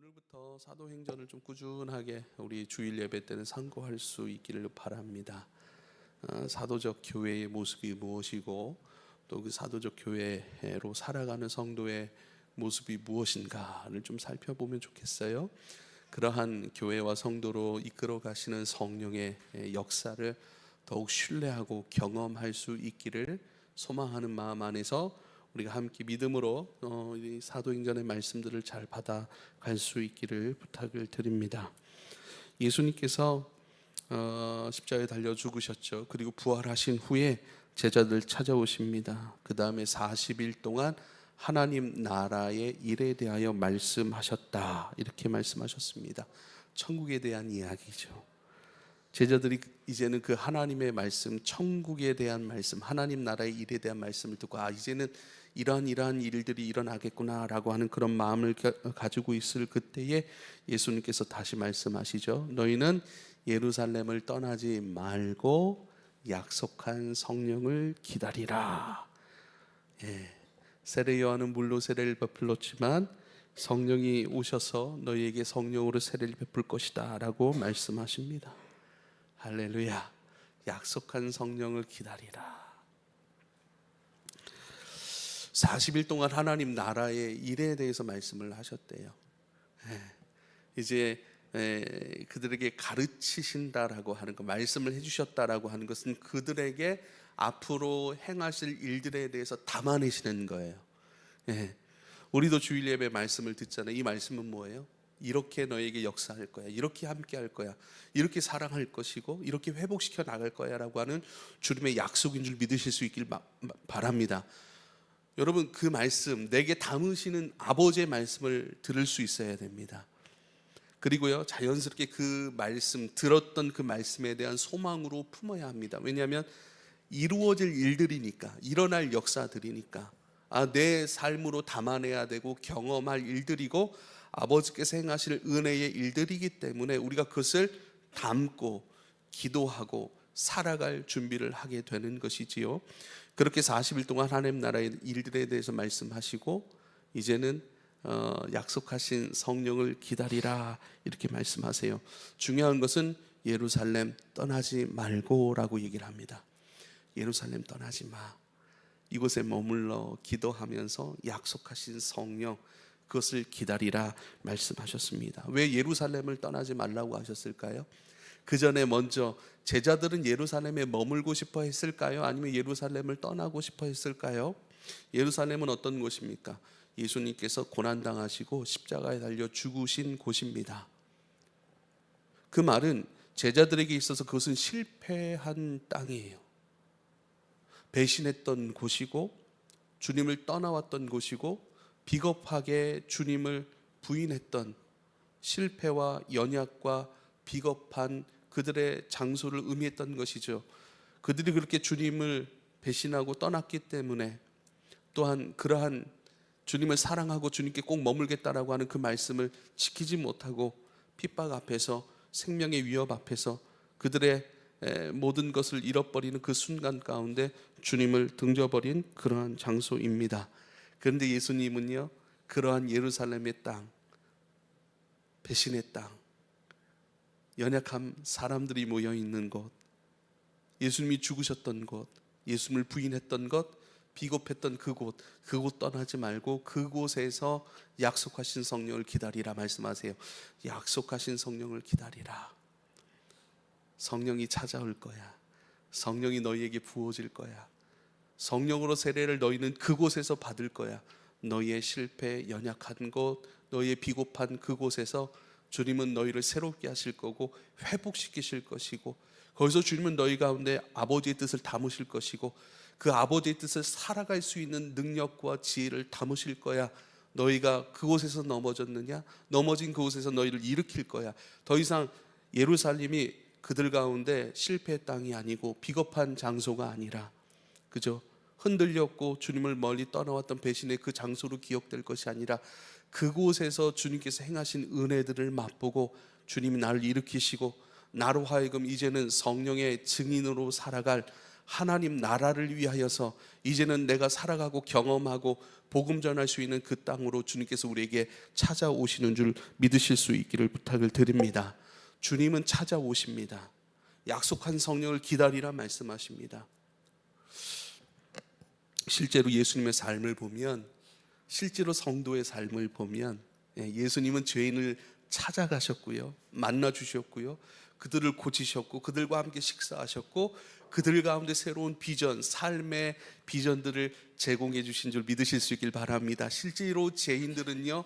오늘부터 사도행전을 좀 꾸준하게 우리 주일 예배 때는 상고할 수 있기를 바랍니다. 사도적 교회의 모습이 무엇이고 또 그 사도적 교회로 살아가는 성도의 모습이 무엇인가를 좀 살펴보면 좋겠어요. 그러한 교회와 성도로 이끌어 가시는 성령의 역사를 더욱 신뢰하고 경험할 수 있기를 소망하는 마음 안에서 우리가 함께 믿음으로 이 사도행전의 말씀들을 잘 받아갈 수 있기를 부탁을 드립니다. 예수님께서 십자가에 달려 죽으셨죠. 그리고 부활하신 후에 제자들 찾아오십니다. 그 다음에 40일 동안 하나님 나라의 일에 대하여 말씀하셨다, 이렇게 말씀하셨습니다. 천국에 대한 이야기죠. 제자들이 이제는 그 하나님의 말씀, 천국에 대한 말씀, 하나님 나라의 일에 대한 말씀을 듣고 이제는 이러한 일들이 일어나겠구나라고 하는 그런 마음을 가지고 있을 그때에 예수님께서 다시 말씀하시죠. 너희는 예루살렘을 떠나지 말고 약속한 성령을 기다리라. 세례 요한은 물로 세례를 베풀었지만 성령이 오셔서 너희에게 성령으로 세례를 베풀 것이다 라고 말씀하십니다. 할렐루야. 약속한 성령을 기다리라. 40일 동안 하나님 나라의 일에 대해서 말씀을 하셨대요. 이제 그들에게 가르치신다라고 하는 것, 말씀을 해주셨다라고 하는 것은 그들에게 앞으로 행하실 일들에 대해서 담아내시는 거예요. 우리도 주일 예배 말씀을 듣잖아요. 이 말씀은 뭐예요? 이렇게 너에게 역사할 거야, 이렇게 함께 할 거야, 이렇게 사랑할 것이고 이렇게 회복시켜 나갈 거야 라고 하는 주님의 약속인 줄 믿으실 수 있길 바랍니다. 여러분, 그 말씀, 내게 담으시는 아버지의 말씀을 들을 수 있어야 됩니다. 그리고요, 자연스럽게 그 말씀, 들었던 그 말씀에 대한 소망으로 품어야 합니다. 왜냐하면 이루어질 일들이니까, 일어날 역사들이니까, 내 삶으로 담아내야 되고 경험할 일들이고 아버지께서 행하실 은혜의 일들이기 때문에 우리가 그것을 담고 기도하고 살아갈 준비를 하게 되는 것이지요. 그렇게 40일 동안 하나님 나라의 일들에 대해서 말씀하시고 이제는 약속하신 성령을 기다리라, 이렇게 말씀하세요. 중요한 것은 예루살렘 떠나지 말고 라고 얘기를 합니다. 예루살렘 떠나지 마. 이곳에 머물러 기도하면서 약속하신 성령, 그것을 기다리라 말씀하셨습니다. 왜 예루살렘을 떠나지 말라고 하셨을까요? 그 전에 먼저 제자들은 예루살렘에 머물고 싶어 했을까요? 아니면 예루살렘을 떠나고 싶어 했을까요? 예루살렘은 어떤 곳입니까? 예수님께서 고난당하시고 십자가에 달려 죽으신 곳입니다. 그 말은 제자들에게 있어서 그것은 실패한 땅이에요. 배신했던 곳이고 주님을 떠나왔던 곳이고 비겁하게 주님을 부인했던 실패와 연약과 비겁한 그들의 장소를 의미했던 것이죠. 그들이 그렇게 주님을 배신하고 떠났기 때문에 또한 그러한 주님을 사랑하고 주님께 꼭 머물겠다라고 하는 그 말씀을 지키지 못하고 핍박 앞에서, 생명의 위협 앞에서 그들의 모든 것을 잃어버리는 그 순간 가운데 주님을 등져버린 그러한 장소입니다. 그런데 예수님은요, 그러한 예루살렘의 땅, 배신의 땅, 연약한 사람들이 모여 있는 곳, 예수님이 죽으셨던 곳, 예수님을 부인했던 것, 비겁했던 그곳 떠나지 말고 그곳에서 약속하신 성령을 기다리라 말씀하세요. 약속하신 성령을 기다리라. 성령이 찾아올 거야. 성령이 너희에게 부어질 거야. 성령으로 세례를 너희는 그곳에서 받을 거야. 너희의 실패, 연약한 곳, 너희의 비겁한 그곳에서 주님은 너희를 새롭게 하실 거고 회복시키실 것이고, 거기서 주님은 너희 가운데 아버지의 뜻을 담으실 것이고 그 아버지의 뜻을 살아갈 수 있는 능력과 지혜를 담으실 거야. 너희가 그곳에서 넘어졌느냐? 넘어진 그곳에서 너희를 일으킬 거야. 더 이상 예루살렘이 그들 가운데 실패의 땅이 아니고 비겁한 장소가 아니라, 그죠? 흔들렸고 주님을 멀리 떠나왔던 배신의 그 장소로 기억될 것이 아니라 그곳에서 주님께서 행하신 은혜들을 맛보고 주님이 나를 일으키시고 나로 하여금 이제는 성령의 증인으로 살아갈 하나님 나라를 위하여서 이제는 내가 살아가고 경험하고 복음 전할 수 있는 그 땅으로 주님께서 우리에게 찾아오시는 줄 믿으실 수 있기를 부탁을 드립니다. 주님은 찾아오십니다. 약속한 성령을 기다리라 말씀하십니다. 실제로 예수님의 삶을 보면, 실제로 성도의 삶을 보면 예수님은 죄인을 찾아가셨고요, 만나 주셨고요, 그들을 고치셨고 그들과 함께 식사하셨고 그들 가운데 새로운 비전, 삶의 비전들을 제공해 주신 줄 믿으실 수 있길 바랍니다. 실제로 죄인들은요,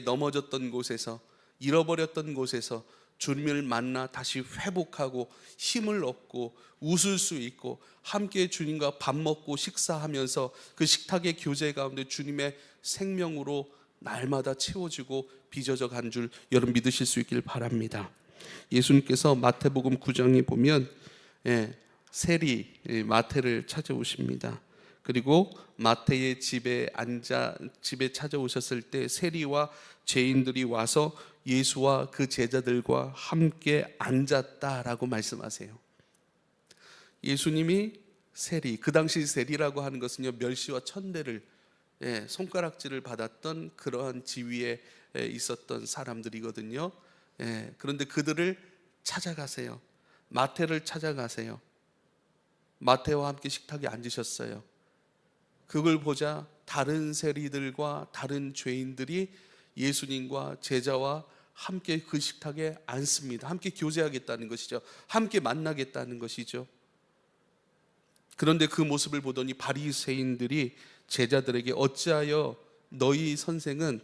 넘어졌던 곳에서, 잃어버렸던 곳에서 주님을 만나 다시 회복하고 힘을 얻고 웃을 수 있고 함께 주님과 밥 먹고 식사하면서 그 식탁의 교제 가운데 주님의 생명으로 날마다 채워지고 빚어져 간 줄 여러분 믿으실 수 있길 바랍니다. 예수님께서 마태복음 9장에 보면 세리 마태를 찾아오십니다. 그리고 마태의 집에 찾아오셨을 때 세리와 죄인들이 와서 예수와 그 제자들과 함께 앉았다라고 말씀하세요. 예수님이 세리, 그 당시 세리라고 하는 것은요, 멸시와 천대를, 손가락질을 받았던 그러한 지위에 있었던 사람들이거든요. 그런데 그들을 찾아가세요. 마태를 찾아가세요. 마태와 함께 식탁에 앉으셨어요. 그걸 보자 다른 세리들과 다른 죄인들이 예수님과 제자와 함께 그 식탁에 앉습니다. 함께 교제하겠다는 것이죠. 함께 만나겠다는 것이죠. 그런데 그 모습을 보더니 바리새인들이 제자들에게 어찌하여 너희 선생은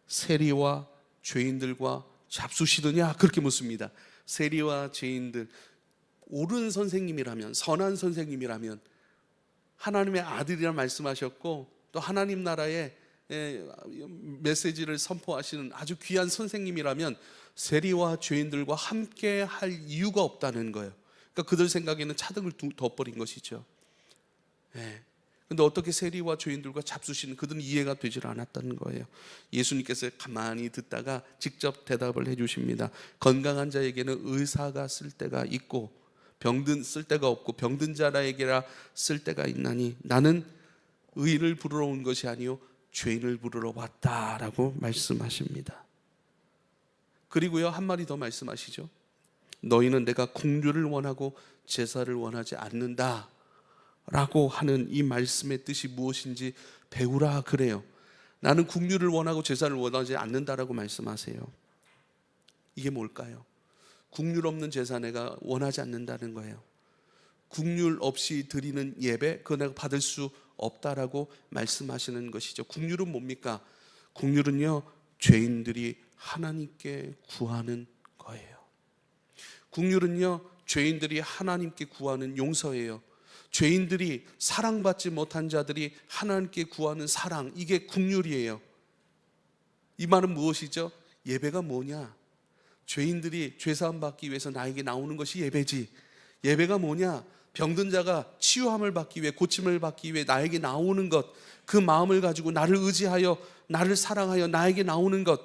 세리와 죄인들과 잡수시느냐 그렇게 묻습니다. 세리와 죄인들, 옳은 선생님이라면, 선한 선생님이라면, 하나님의 아들이라 말씀하셨고 또 하나님 나라의 메시지를 선포하시는 아주 귀한 선생님이라면 세리와 죄인들과 함께 할 이유가 없다는 거예요. 그러니까 그들 생각에는 차등을 둬버린 것이죠. 근데 어떻게 세리와 죄인들과 잡수시는, 그들은 이해가 되질 않았다는 거예요. 예수님께서 가만히 듣다가 직접 대답을 해주십니다. 건강한 자에게는 의사가 쓸 때가 있고 병든 쓸 때가 없고 병든 자라에게라 쓸 때가 있나니 나는 의인을 부르러 온 것이 아니요 죄인을 부르러 왔다라고 말씀하십니다. 그리고요, 한 마디 더 말씀하시죠. 너희는 내가 긍휼을 원하고 제사를 원하지 않는다 라고 하는 이 말씀의 뜻이 무엇인지 배우라 그래요. 나는 긍휼을 원하고 제사를 원하지 않는다라고 말씀하세요. 이게 뭘까요? 긍휼 없는 제사 내가 원하지 않는다는 거예요. 긍휼 없이 드리는 예배, 그거 내가 받을 수 없다라고 말씀하시는 것이죠. 긍휼은 뭡니까? 긍휼은요, 죄인들이 하나님께 구하는 거예요. 긍휼은요, 죄인들이 하나님께 구하는 용서예요. 죄인들이, 사랑받지 못한 자들이 하나님께 구하는 사랑, 이게 긍휼이에요. 이 말은 무엇이죠? 예배가 뭐냐? 죄인들이 죄사함 받기 위해서 나에게 나오는 것이 예배지. 예배가 뭐냐? 병든 자가 치유함을 받기 위해, 고침을 받기 위해 나에게 나오는 것, 그 마음을 가지고 나를 의지하여 나를 사랑하여 나에게 나오는 것,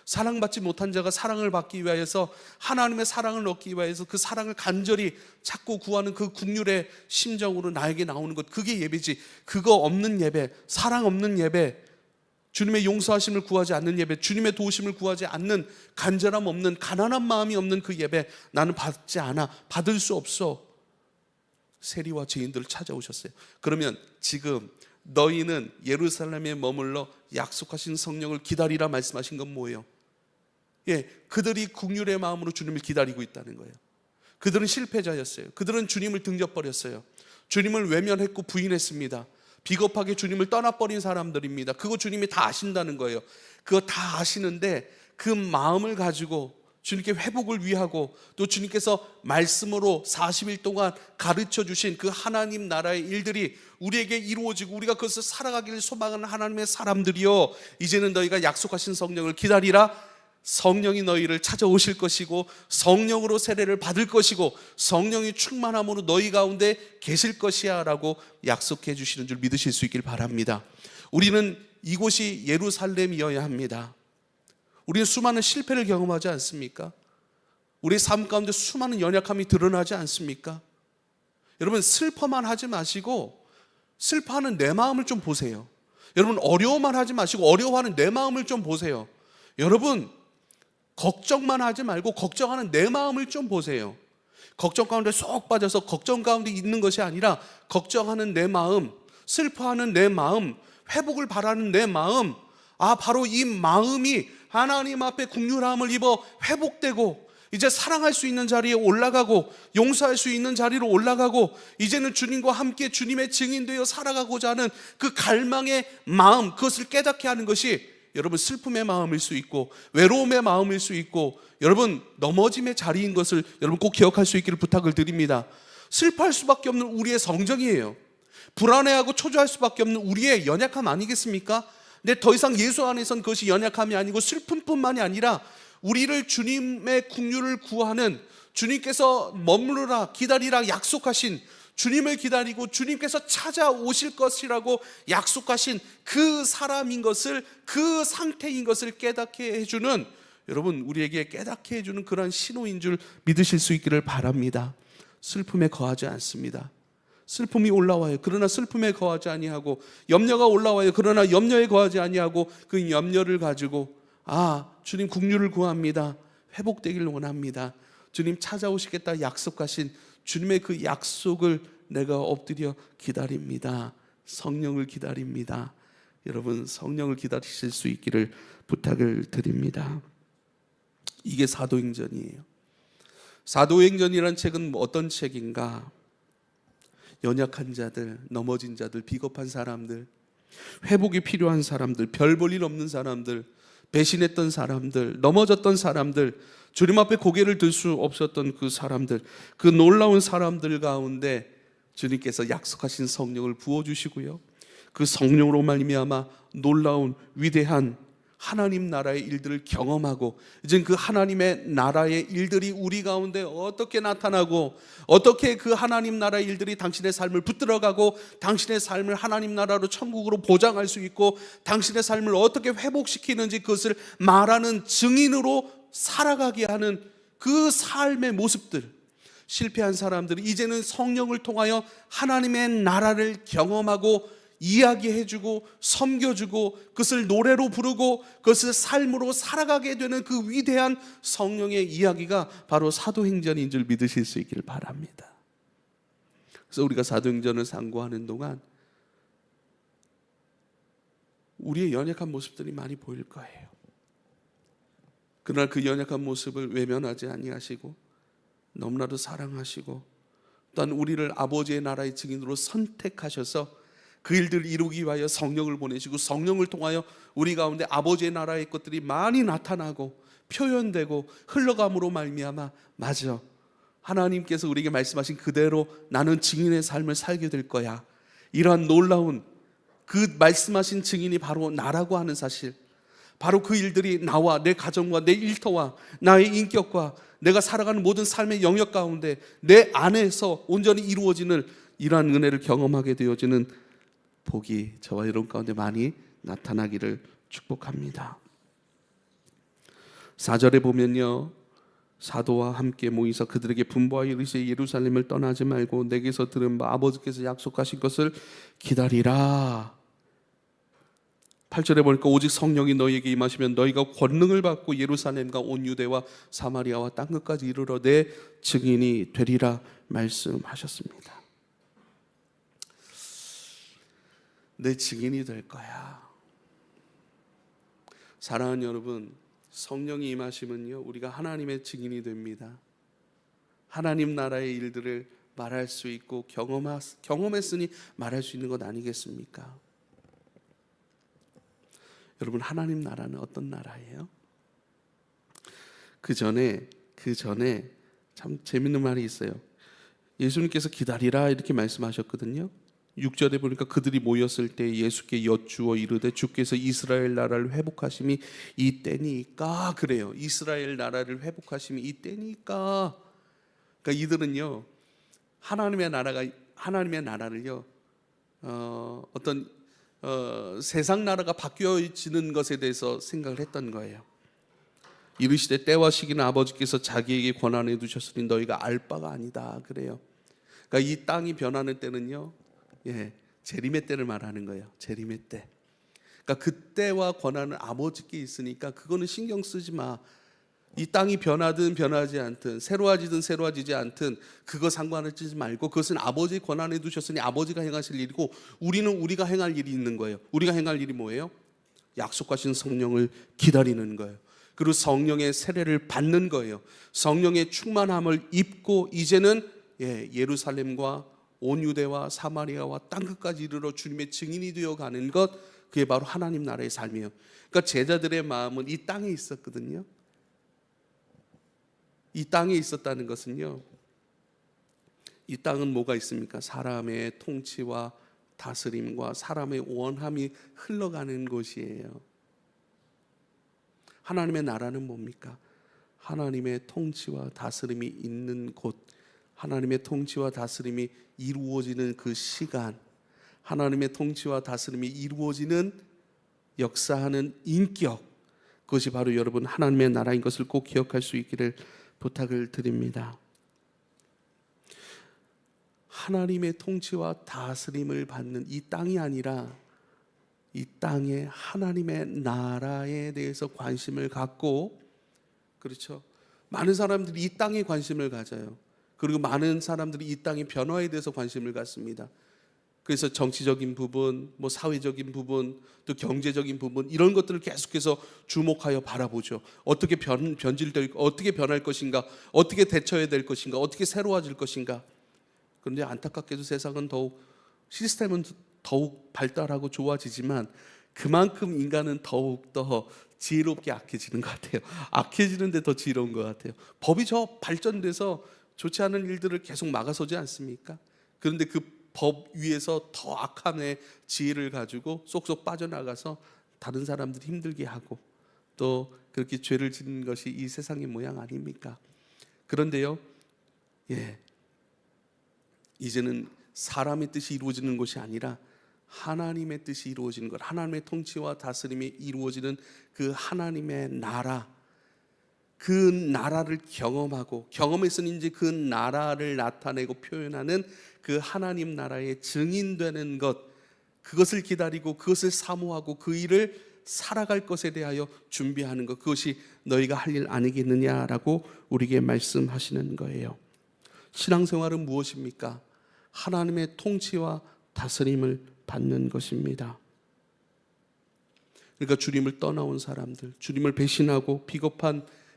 사랑받지 못한 자가 사랑을 받기 위하여서, 하나님의 사랑을 얻기 위하여서 그 사랑을 간절히 찾고 구하는 그 긍휼의 심정으로 나에게 나오는 것, 그게 예배지. 그거 없는 예배, 사랑 없는 예배, 주님의 용서하심을 구하지 않는 예배, 주님의 도우심을 구하지 않는, 간절함 없는, 가난한 마음이 없는 그 예배, 나는 받지 않아, 받을 수 없어. 세리와 죄인들을 찾아오셨어요. 그러면 지금 너희는 예루살렘에 머물러 약속하신 성령을 기다리라 말씀하신 건 뭐예요? 그들이 긍휼의 마음으로 주님을 기다리고 있다는 거예요. 그들은 실패자였어요. 그들은 주님을 등져버렸어요. 주님을 외면했고 부인했습니다. 비겁하게 주님을 떠나버린 사람들입니다. 그거 주님이 다 아신다는 거예요. 그거 다 아시는데 그 마음을 가지고 주님께 회복을 위하고, 또 주님께서 말씀으로 40일 동안 가르쳐 주신 그 하나님 나라의 일들이 우리에게 이루어지고 우리가 그것을 살아가기를 소망하는 하나님의 사람들이요, 이제는 너희가 약속하신 성령을 기다리라. 성령이 너희를 찾아오실 것이고 성령으로 세례를 받을 것이고 성령이 충만함으로 너희 가운데 계실 것이야 라고 약속해 주시는 줄 믿으실 수 있길 바랍니다. 우리는 이곳이 예루살렘이어야 합니다. 우리는 수많은 실패를 경험하지 않습니까? 우리의 삶 가운데 수많은 연약함이 드러나지 않습니까? 여러분 슬퍼만 하지 마시고 슬퍼하는 내 마음을 좀 보세요. 여러분 어려워만 하지 마시고 어려워하는 내 마음을 좀 보세요. 여러분 걱정만 하지 말고 걱정하는 내 마음을 좀 보세요. 걱정 가운데 쏙 빠져서 걱정 가운데 있는 것이 아니라 걱정하는 내 마음, 슬퍼하는 내 마음, 회복을 바라는 내 마음, 바로 이 마음이 하나님 앞에 긍휼함을 입어 회복되고 이제 사랑할 수 있는 자리에 올라가고 용서할 수 있는 자리로 올라가고 이제는 주님과 함께 주님의 증인되어 살아가고자 하는 그 갈망의 마음, 그것을 깨닫게 하는 것이 여러분 슬픔의 마음일 수 있고 외로움의 마음일 수 있고 여러분 넘어짐의 자리인 것을 여러분 꼭 기억할 수 있기를 부탁을 드립니다. 슬퍼할 수밖에 없는 우리의 성정이에요. 불안해하고 초조할 수밖에 없는 우리의 연약함 아니겠습니까? 근데 더 이상 예수 안에선 그것이 연약함이 아니고 슬픔뿐만이 아니라 우리를 주님의 긍휼을 구하는 주님께서 머무르라 기다리라 약속하신 주님을 기다리고 주님께서 찾아오실 것이라고 약속하신 그 사람인 것을 그 상태인 것을 깨닫게 해주는 여러분 우리에게 깨닫게 해주는 그러한 신호인 줄 믿으실 수 있기를 바랍니다. 슬픔에 거하지 않습니다. 슬픔이 올라와요. 그러나 슬픔에 거하지 아니하고 염려가 올라와요. 그러나 염려에 거하지 아니하고 그 염려를 가지고 주님 긍휼을 구합니다. 회복되기를 원합니다. 주님 찾아오시겠다 약속하신 주님의 그 약속을 내가 엎드려 기다립니다. 성령을 기다립니다. 여러분 성령을 기다리실 수 있기를 부탁을 드립니다. 이게 사도행전이에요. 사도행전이란 책은 어떤 책인가? 연약한 자들, 넘어진 자들, 비겁한 사람들, 회복이 필요한 사람들, 별 볼 일 없는 사람들, 배신했던 사람들, 넘어졌던 사람들, 주님 앞에 고개를 들 수 없었던 그 사람들, 그 놀라운 사람들 가운데 주님께서 약속하신 성령을 부어주시고요, 그 성령으로 말미암아 놀라운 위대한 하나님 나라의 일들을 경험하고 이제 그 하나님의 나라의 일들이 우리 가운데 어떻게 나타나고 어떻게 그 하나님 나라의 일들이 당신의 삶을 붙들어가고 당신의 삶을 하나님 나라로 천국으로 보장할 수 있고 당신의 삶을 어떻게 회복시키는지 그것을 말하는 증인으로 살아가게 하는 그 삶의 모습들, 실패한 사람들이 이제는 성령을 통하여 하나님의 나라를 경험하고 이야기해주고 섬겨주고 그것을 노래로 부르고 그것을 삶으로 살아가게 되는 그 위대한 성령의 이야기가 바로 사도행전인 줄 믿으실 수 있기를 바랍니다. 그래서 우리가 사도행전을 상고하는 동안 우리의 연약한 모습들이 많이 보일 거예요. 그러나 그 연약한 모습을 외면하지 아니하시고 너무나도 사랑하시고 또한 우리를 아버지의 나라의 증인으로 선택하셔서 그 일들을 이루기 위하여 성령을 보내시고 성령을 통하여 우리 가운데 아버지의 나라의 것들이 많이 나타나고 표현되고 흘러감으로 말미암아 맞아, 하나님께서 우리에게 말씀하신 그대로 나는 증인의 삶을 살게 될 거야, 이러한 놀라운 그 말씀하신 증인이 바로 나라고 하는 사실, 바로 그 일들이 나와 내 가정과 내 일터와 나의 인격과 내가 살아가는 모든 삶의 영역 가운데 내 안에서 온전히 이루어지는 이러한 은혜를 경험하게 되어지는 복이 저와 여러분 가운데 많이 나타나기를 축복합니다. 4절에 보면요, 사도와 함께 모이서 그들에게 분부하여 이르시되 예루살렘을 떠나지 말고 내게서 들은 바 아버지께서 약속하신 것을 기다리라. 8절에 보니까 오직 성령이 너희에게 임하시면 너희가 권능을 받고 예루살렘과 온 유대와 사마리아와 땅끝까지 이르러 내 증인이 되리라 말씀하셨습니다. 내 증인이 될 거야. 사랑하는 여러분, 성령이 임하시면요 우리가 하나님의 증인이 됩니다. 하나님 나라의 일들을 말할 수 있고 경험했으니 말할 수 있는 것 아니겠습니까? 여러분, 하나님 나라는 어떤 나라예요? 그 전에 참 재밌는 말이 있어요. 예수님께서 기다리라 이렇게 말씀하셨거든요. 6절에 보니까 그들이 모였을 때 예수께 여쭈어 이르되 주께서 이스라엘 나라를 회복하심이 이 때니까, 그래요. 이스라엘 나라를 회복하심이 이 때니까. 그러니까 이들은요 하나님의 나라를요 어떤 세상 나라가 바뀌어지는 것에 대해서 생각을 했던 거예요. 이르시되 때와 시기는 아버지께서 자기에게 권한해 두셨으니 너희가 알 바가 아니다, 그래요. 그러니까 이 땅이 변하는 때는요, 재림의 때를 말하는 거예요. 재림의 때. 그러니까 그때와 권한은 아버지께 있으니까 그거는 신경 쓰지 마. 이 땅이 변하든 변하지 않든, 새로워지든 새로워지지 않든 그거 상관을 찌지 말고, 그것은 아버지의 권한에 두셨으니 아버지가 행하실 일이고, 우리는 우리가 행할 일이 있는 거예요. 우리가 행할 일이 뭐예요? 약속하신 성령을 기다리는 거예요. 그리고 성령의 세례를 받는 거예요. 성령의 충만함을 입고 이제는 예루살렘과 온 유대와 사마리아와 땅끝까지 이르러 주님의 증인이 되어 가는 것, 그게 바로 하나님 나라의 삶이에요. 그러니까 제자들의 마음은 이 땅에 있었거든요. 이 땅에 있었다는 것은요, 이 땅은 뭐가 있습니까? 사람의 통치와 다스림과 사람의 원함이 흘러가는 곳이에요. 하나님의 나라는 뭡니까? 하나님의 통치와 다스림이 있는 곳, 하나님의 통치와 다스림이 이루어지는 그 시간, 하나님의 통치와 다스림이 이루어지는 역사하는 인격, 그것이 바로 여러분 하나님의 나라인 것을 꼭 기억할 수 있기를 부탁을 드립니다. 하나님의 통치와 다스림을 받는 이 땅이 아니라 이 땅에 하나님의 나라에 대해서 관심을 갖고, 그렇죠? 많은 사람들이 이 땅에 관심을 가져요. 그리고 많은 사람들이 이 땅의 변화에 대해서 관심을 갖습니다. 그래서 정치적인 부분, 사회적인 부분, 또 경제적인 부분, 이런 것들을 계속해서 주목하여 바라보죠. 어떻게 어떻게 변할 것인가, 어떻게 대처해야 될 것인가, 어떻게 새로워질 것인가. 그런데 안타깝게도 세상은 시스템은 더욱 발달하고 좋아지지만 그만큼 인간은 더욱 더 지혜롭게 악해지는 것 같아요. 악해지는데 더 지혜로운 것 같아요. 법이 발전돼서 좋지 않은 일들을 계속 막아서지 않습니까? 그런데 그 법 위에서 더 악함의 지혜를 가지고 쏙쏙 빠져나가서 다른 사람들이 힘들게 하고, 또 그렇게 죄를 짓는 것이 이 세상의 모양 아닙니까? 그런데요, 이제는 사람의 뜻이 이루어지는 것이 아니라 하나님의 뜻이 이루어지는 것, 하나님의 통치와 다스림이 이루어지는 그 하나님의 나라, 그 나라를 경험하고, 경험에서는 이제 그 나라를 나타내고 표현하는 그 하나님 나라의 증인되는 것, 그것을 기다리고 그것을 사모하고 그 일을 살아갈 것에 대하여 준비하는 것, 그것이 너희가 할 일 아니겠느냐라고 우리에게 말씀하시는 거예요. 신앙생활은 무엇입니까? 하나님의 통치와 다스림을 받는 것입니다. 그러니까 주님을 떠나온 사람들, 주님을 배신하고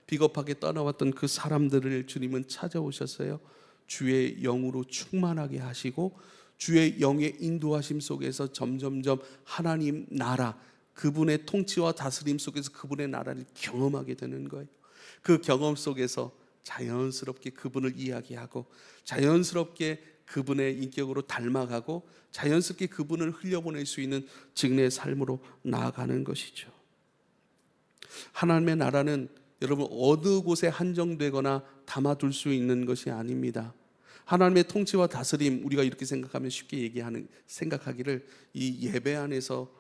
비겁하게 떠나왔던 그 사람들을 주님은 찾아오셨어요. 주의 영으로 충만하게 하시고 주의 영의 인도하심 속에서 점점점 하나님 나라, 그분의 통치와 다스림 속에서 그분의 나라를 경험하게 되는 거예요. 그 경험 속에서 자연스럽게 그분을 이야기하고, 자연스럽게 그분의 인격으로 닮아가고, 자연스럽게 그분을 흘려보낼 수 있는 증례의 삶으로 나아가는 것이죠. 하나님의 나라는 여러분 어느 곳에 한정되거나 담아둘 수 있는 것이 아닙니다. 하나님의 통치와 다스림, 우리가 이렇게 생각하면 쉽게 생각하기를 이 예배 안에서,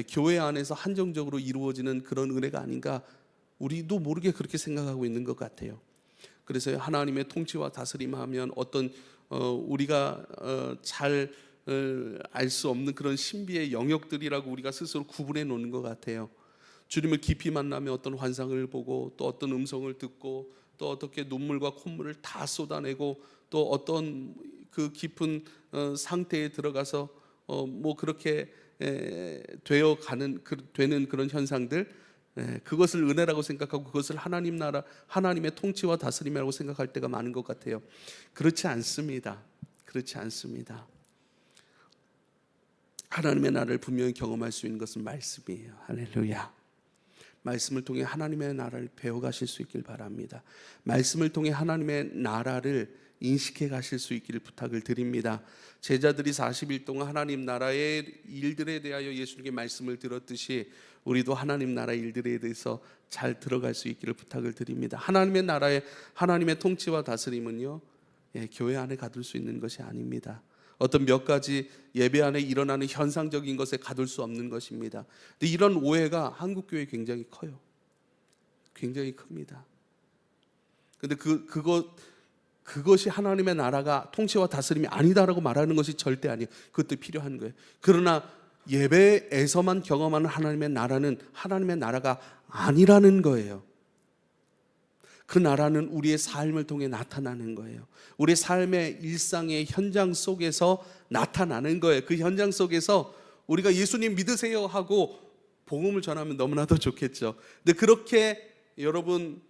교회 안에서 한정적으로 이루어지는 그런 은혜가 아닌가, 우리도 모르게 그렇게 생각하고 있는 것 같아요. 그래서 하나님의 통치와 다스림 하면 우리가 잘 알 수 없는 그런 신비의 영역들이라고 우리가 스스로 구분해 놓는 것 같아요. 주님을 깊이 만나면 어떤 환상을 보고, 또 어떤 음성을 듣고, 또 어떻게 눈물과 콧물을 다 쏟아내고, 또 어떤 그 깊은 상태에 들어가서 그렇게 되는 그런 현상들, 그것을 은혜라고 생각하고 그것을 하나님 나라, 하나님의 통치와 다스림이라고 생각할 때가 많은 것 같아요. 그렇지 않습니다. 그렇지 않습니다. 하나님의 나라를 분명히 경험할 수 있는 것은 말씀이에요. 할렐루야. 말씀을 통해 하나님의 나라를 배워가실 수 있길 바랍니다. 말씀을 통해 하나님의 나라를 인식해 가실 수 있기를 부탁을 드립니다. 제자들이 40일 동안 하나님 나라의 일들에 대하여 예수님께 말씀을 들었듯이 우리도 하나님 나라의 일들에 대해서 잘 들어갈 수 있기를 부탁을 드립니다. 하나님의 나라의, 하나님의 통치와 다스림은요, 교회 안에 가둘 수 있는 것이 아닙니다. 어떤 몇 가지 예배 안에 일어나는 현상적인 것에 가둘 수 없는 것입니다. 근데 이런 오해가 한국 교회에 굉장히 커요. 굉장히 큽니다. 근데 그것이 하나님의 나라가 통치와 다스림이 아니다라고 말하는 것이 절대 아니에요. 그것도 필요한 거예요. 그러나 예배에서만 경험하는 하나님의 나라는 하나님의 나라가 아니라는 거예요. 그 나라는 우리의 삶을 통해 나타나는 거예요. 우리의 삶의 일상의 현장 속에서 나타나는 거예요. 그 현장 속에서 우리가 예수님 믿으세요 하고 복음을 전하면 너무나도 좋겠죠. 근데 그렇게 여러분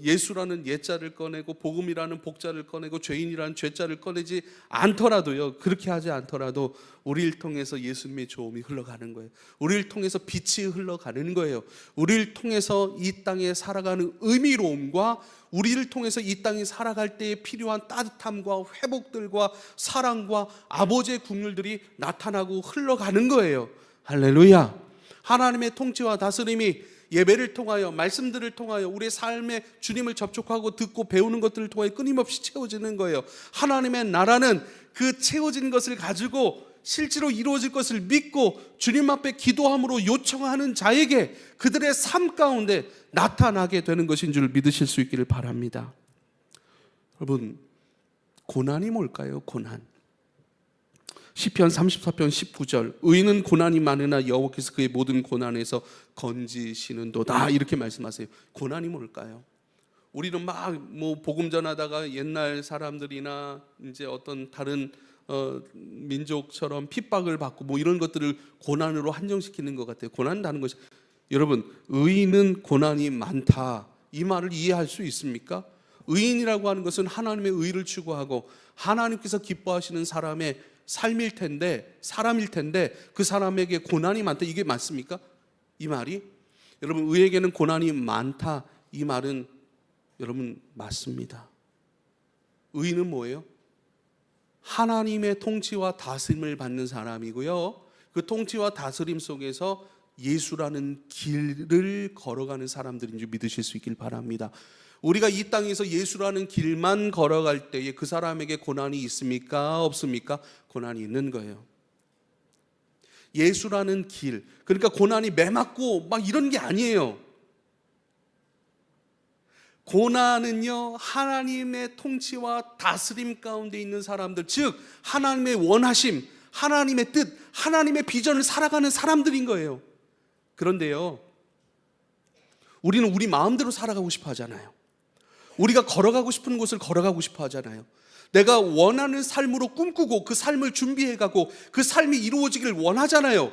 예수라는 예자를 꺼내고 복음이라는 복자를 꺼내고 죄인이라는 죄자를 꺼내지 않더라도요, 그렇게 하지 않더라도 우리를 통해서 예수님의 조음이 흘러가는 거예요. 우리를 통해서 빛이 흘러가는 거예요. 우리를 통해서 이 땅에 살아가는 의미로움과 우리를 통해서 이 땅에 살아갈 때에 필요한 따뜻함과 회복들과 사랑과 아버지의 국률들이 나타나고 흘러가는 거예요. 할렐루야. 하나님의 통치와 다스림이 예배를 통하여 말씀들을 통하여 우리의 삶에 주님을 접촉하고 듣고 배우는 것들을 통하여 끊임없이 채워지는 거예요. 하나님의 나라는 그 채워진 것을 가지고 실제로 이루어질 것을 믿고 주님 앞에 기도함으로 요청하는 자에게 그들의 삶 가운데 나타나게 되는 것인 줄 믿으실 수 있기를 바랍니다. 여러분, 고난이 뭘까요? 고난. 시편 34편 19절, 의인은 고난이 많으나 여호와께서 그의 모든 고난에서 건지시는도다, 이렇게 말씀하세요. 고난이 뭘까요? 우리는 막 복음 전하다가 옛날 사람들이나 이제 어떤 다른 민족처럼 핍박을 받고 이런 것들을 고난으로 한정시키는 것 같아요. 고난이라는 것이, 여러분, 의인은 고난이 많다, 이 말을 이해할 수 있습니까? 의인이라고 하는 것은 하나님의 의를 추구하고 하나님께서 기뻐하시는 사람의 삶일 텐데, 사람일 텐데 그 사람에게 고난이 많다, 이게 맞습니까? 이 말이? 여러분, 의에게는 고난이 많다, 이 말은 여러분 맞습니다. 의는 뭐예요? 하나님의 통치와 다스림을 받는 사람이고요, 그 통치와 다스림 속에서 예수라는 길을 걸어가는 사람들인 줄 믿으실 수 있길 바랍니다. 우리가 이 땅에서 예수라는 길만 걸어갈 때에 그 사람에게 고난이 있습니까? 없습니까? 고난이 있는 거예요. 예수라는 길, 그러니까 고난이 매맞고 막 이런 게 아니에요. 고난은요, 하나님의 통치와 다스림 가운데 있는 사람들, 즉 하나님의 원하심, 하나님의 뜻, 하나님의 비전을 살아가는 사람들인 거예요. 그런데요, 우리는 우리 마음대로 살아가고 싶어 하잖아요. 우리가 걸어가고 싶은 곳을 걸어가고 싶어 하잖아요. 내가 원하는 삶으로 꿈꾸고 그 삶을 준비해가고 그 삶이 이루어지길 원하잖아요.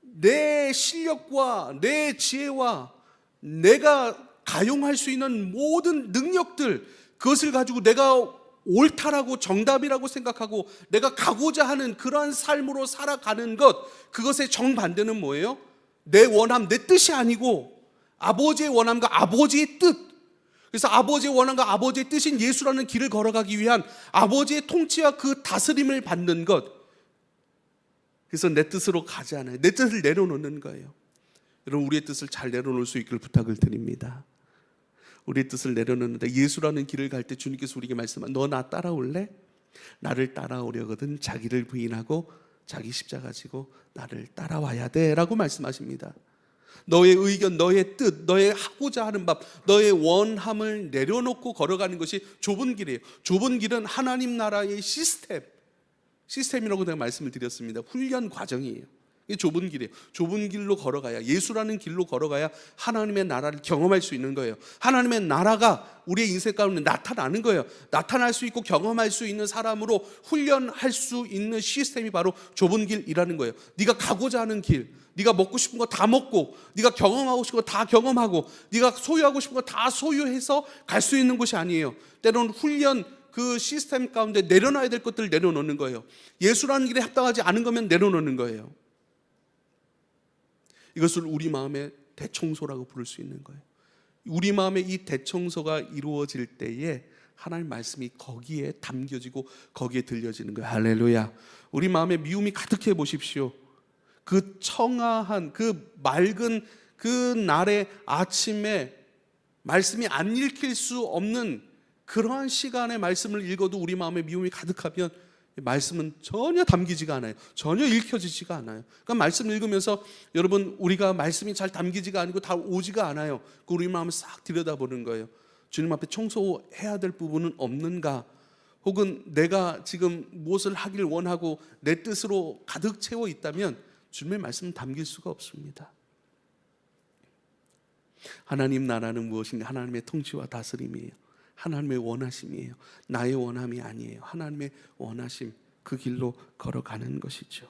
내 실력과 내 지혜와 내가 가용할 수 있는 모든 능력들, 그것을 가지고 내가 옳다라고 정답이라고 생각하고 내가 가고자 하는 그러한 삶으로 살아가는 것, 그것의 정반대는 뭐예요? 내 원함, 내 뜻이 아니고 아버지의 원함과 아버지의 뜻. 그래서 아버지의 원함과 아버지의 뜻인 예수라는 길을 걸어가기 위한 아버지의 통치와 그 다스림을 받는 것. 그래서 내 뜻으로 가지 않아요. 내 뜻을 내려놓는 거예요. 여러분, 우리의 뜻을 잘 내려놓을 수 있기를 부탁을 드립니다. 우리의 뜻을 내려놓는데, 예수라는 길을 갈 때 주님께서 우리에게 말씀하신, 너 나 따라올래? 나를 따라오려거든 자기를 부인하고 자기 십자가 지고 나를 따라와야 돼 라고 말씀하십니다. 너의 의견, 너의 뜻, 너의 하고자 하는 바, 너의 원함을 내려놓고 걸어가는 것이 좁은 길이에요. 좁은 길은 하나님 나라의 시스템이라고 내가 말씀을 드렸습니다. 훈련 과정이에요. 이게 좁은 길이에요. 좁은 길로 걸어가야, 예수라는 길로 걸어가야 하나님의 나라를 경험할 수 있는 거예요. 하나님의 나라가 우리의 인생 가운데 나타나는 거예요. 나타날 수 있고 경험할 수 있는 사람으로 훈련할 수 있는 시스템이 바로 좁은 길이라는 거예요. 네가 가고자 하는 길, 네가 먹고 싶은 거 다 먹고, 네가 경험하고 싶은 거 다 경험하고, 네가 소유하고 싶은 거 다 소유해서 갈 수 있는 곳이 아니에요. 때로는 훈련, 그 시스템 가운데 내려놔야 될 것들을 내려놓는 거예요. 예수라는 길에 합당하지 않은 거면 내려놓는 거예요. 이것을 우리 마음의 대청소라고 부를 수 있는 거예요. 우리 마음의 이 대청소가 이루어질 때에 하나님 말씀이 거기에 담겨지고 거기에 들려지는 거예요. 할렐루야. 우리 마음에 미움이 가득해 보십시오. 그 청아한, 그 맑은 그 날의 아침에 말씀이 안 읽힐 수 없는 그러한 시간에 말씀을 읽어도 우리 마음에 미움이 가득하면 말씀은 전혀 담기지가 않아요. 전혀 읽혀지지가 않아요. 그러니까 말씀 읽으면서 여러분, 우리가 말씀이 잘 담기지가 않고 다 오지가 않아요. 그 우리 마음을 싹 들여다보는 거예요. 주님 앞에 청소해야 될 부분은 없는가? 혹은 내가 지금 무엇을 하길 원하고 내 뜻으로 가득 채워 있다면 주님의 말씀은 담길 수가 없습니다. 하나님 나라는 무엇인가? 하나님의 통치와 다스림이에요. 하나님의 원하심이에요. 나의 원함이 아니에요. 하나님의 원하심, 그 길로 걸어가는 것이죠.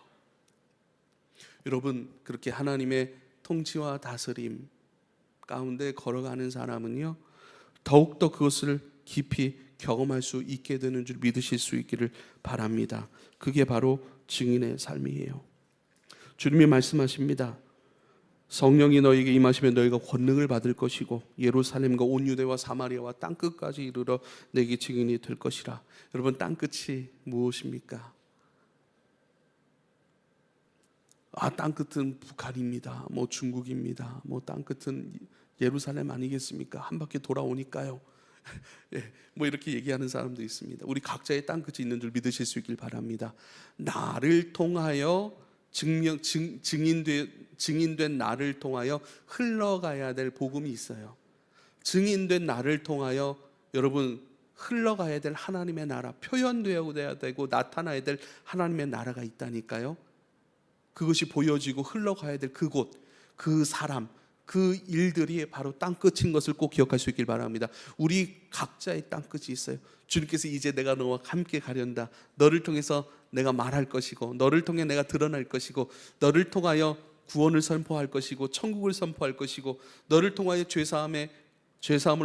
여러분, 그렇게 하나님의 통치와 다스림 가운데 걸어가는 사람은요, 더욱더 그것을 깊이 경험할 수 있게 되는 줄 믿으실 수 있기를 바랍니다. 그게 바로 증인의 삶이에요. 주님이 말씀하십니다. 성령이 너에게 임하시면 너희가 권능을 받을 것이고 예루살렘과 온 유대와 사마리아와 땅끝까지 이르러 내게 증인이 될 것이라. 여러분, 땅끝이 무엇입니까? 땅끝은 북한입니다. 중국입니다. 땅끝은 예루살렘 아니겠습니까? 한 바퀴 돌아오니까요. 예, 이렇게 얘기하는 사람도 있습니다. 우리 각자의 땅끝이 있는 줄 믿으실 수 있길 바랍니다. 나를 통하여 증인된 나를 통하여 흘러가야 될 복음이 있어요. 증인된 나를 통하여 여러분 흘러가야 될 하나님의 나라, 표현되어야 되고 나타나야 될 하나님의 나라가 있다니까요. 그것이 보여지고 흘러가야 될 그곳, 그 사람, 그 일들이 바로 땅끝인 것을 꼭 기억할 수 있길 바랍니다. 우리 각자의 땅끝이 있어요. 주님께서 이제 내가 너와 함께 가련다. 너를 통해서 내가 말할 것이고 너를 통해 내가 드러날 것이고 너를 통하여 구원을 선포할 것이고 천국을 선포할 것이고 너를 통하여 죄사함을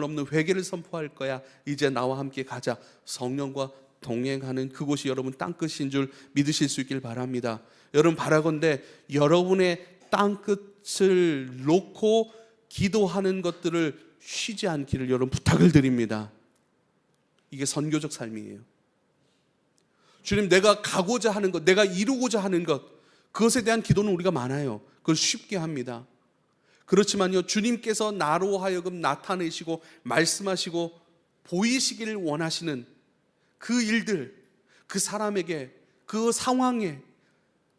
없는 회개를 선포할 거야. 이제 나와 함께 가자. 성령과 동행하는 그곳이 여러분 땅끝인 줄 믿으실 수 있길 바랍니다. 여러분, 바라건대 여러분의 땅끝을 놓고 기도하는 것들을 쉬지 않기를 여러분 부탁을 드립니다. 이게 선교적 삶이에요. 주님, 내가 가고자 하는 것, 내가 이루고자 하는 것, 그것에 대한 기도는 우리가 많아요. 그걸 쉽게 합니다. 그렇지만요, 주님께서 나로 하여금 나타내시고 말씀하시고 보이시기를 원하시는 그 일들, 그 사람에게, 그 상황에,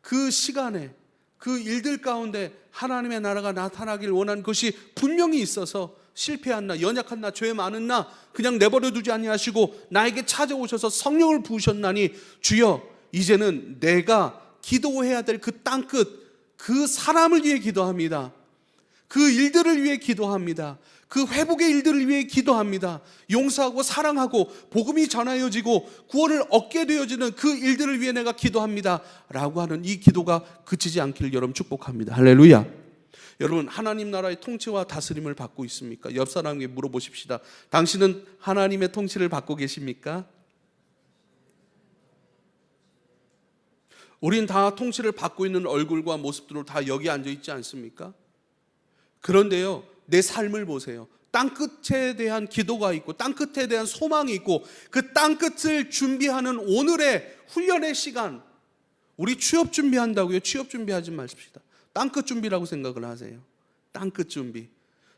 그 시간에, 그 일들 가운데 하나님의 나라가 나타나길 원하는 것이 분명히 있어서 실패한 나, 연약한 나, 죄 많은 나 그냥 내버려 두지 아니하시고 나에게 찾아오셔서 성령을 부으셨나니 주여, 이제는 내가 기도해야 될 그 땅끝, 그 사람을 위해 기도합니다. 그 일들을 위해 기도합니다. 그 회복의 일들을 위해 기도합니다. 용서하고 사랑하고 복음이 전하여지고 구원을 얻게 되어지는 그 일들을 위해 내가 기도합니다 라고 하는 이 기도가 그치지 않기를 여러분 축복합니다. 할렐루야. 여러분, 하나님 나라의 통치와 다스림을 받고 있습니까? 옆 사람에게 물어보십시다. 당신은 하나님의 통치를 받고 계십니까? 우린 다 통치를 받고 있는 얼굴과 모습들로 다 여기 앉아 있지 않습니까? 그런데요, 내 삶을 보세요. 땅끝에 대한 기도가 있고 땅끝에 대한 소망이 있고 그 땅끝을 준비하는 오늘의 훈련의 시간. 우리 취업 준비한다고요? 취업 준비하지 마십시다. 땅끝 준비라고 생각을 하세요. 땅끝 준비.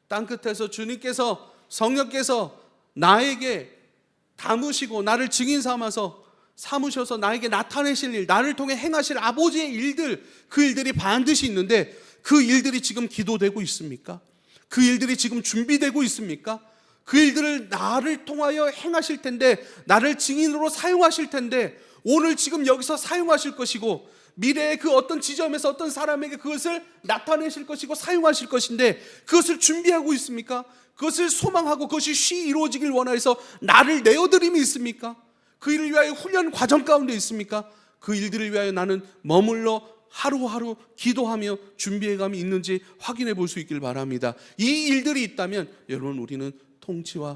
땅끝에서 주님께서, 성령께서 나에게 담으시고 나를 증인 삼으셔서 나에게 나타내실 일, 나를 통해 행하실 아버지의 일들, 그 일들이 반드시 있는데 그 일들이 지금 기도되고 있습니까? 그 일들이 지금 준비되고 있습니까? 그 일들을 나를 통하여 행하실 텐데, 나를 증인으로 사용하실 텐데, 오늘 지금 여기서 사용하실 것이고 미래의 그 어떤 지점에서 어떤 사람에게 그것을 나타내실 것이고 사용하실 것인데 그것을 준비하고 있습니까? 그것을 소망하고 그것이 쉬 이루어지길 원하여서 나를 내어드림이 있습니까? 그 일을 위하여 훈련 과정 가운데 있습니까? 그 일들을 위하여 나는 머물러 하루하루 기도하며 준비해감이 있는지 확인해 볼 수 있길 바랍니다. 이 일들이 있다면 여러분, 우리는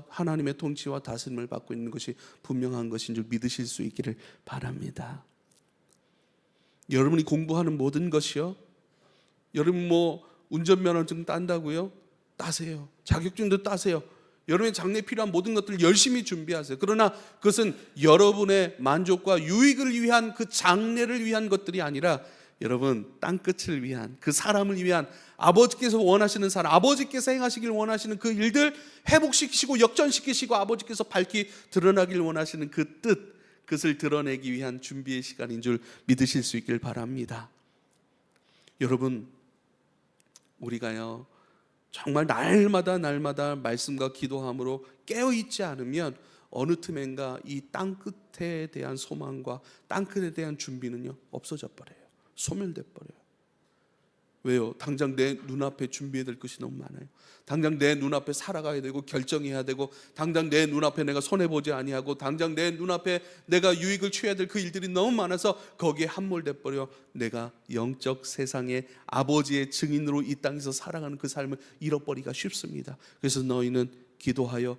하나님의 통치와 다스림을 받고 있는 것이 분명한 것인 줄 믿으실 수 있기를 바랍니다. 여러분이 공부하는 모든 것이요, 여러분 운전면허증 딴다고요? 따세요. 자격증도 따세요. 여러분의 장래에 필요한 모든 것들을 열심히 준비하세요. 그러나 그것은 여러분의 만족과 유익을 위한, 그 장래를 위한 것들이 아니라 여러분 땅끝을 위한, 그 사람을 위한, 아버지께서 원하시는 사람, 아버지께서 행하시길 원하시는 그 일들 회복시키시고 역전시키시고 아버지께서 밝히 드러나길 원하시는 그 뜻, 그것을 드러내기 위한 준비의 시간인 줄 믿으실 수 있길 바랍니다. 여러분, 우리가요 정말 날마다 말씀과 기도함으로 깨어있지 않으면 어느 틈엔가 이 땅끝에 대한 소망과 땅끝에 대한 준비는요 없어져 버려요. 소멸돼 버려요. 왜요? 당장 내 눈앞에 준비해야 될 것이 너무 많아요. 당장 내 눈앞에 살아가야 되고 결정해야 되고, 당장 내 눈앞에 내가 손해보지 아니하고, 당장 내 눈앞에 내가 유익을 취해야 될 그 일들이 너무 많아서 거기에 함몰돼 버려 내가 영적 세상의 아버지의 증인으로 이 땅에서 살아가는 그 삶을 잃어버리기가 쉽습니다. 그래서 너희는 기도하여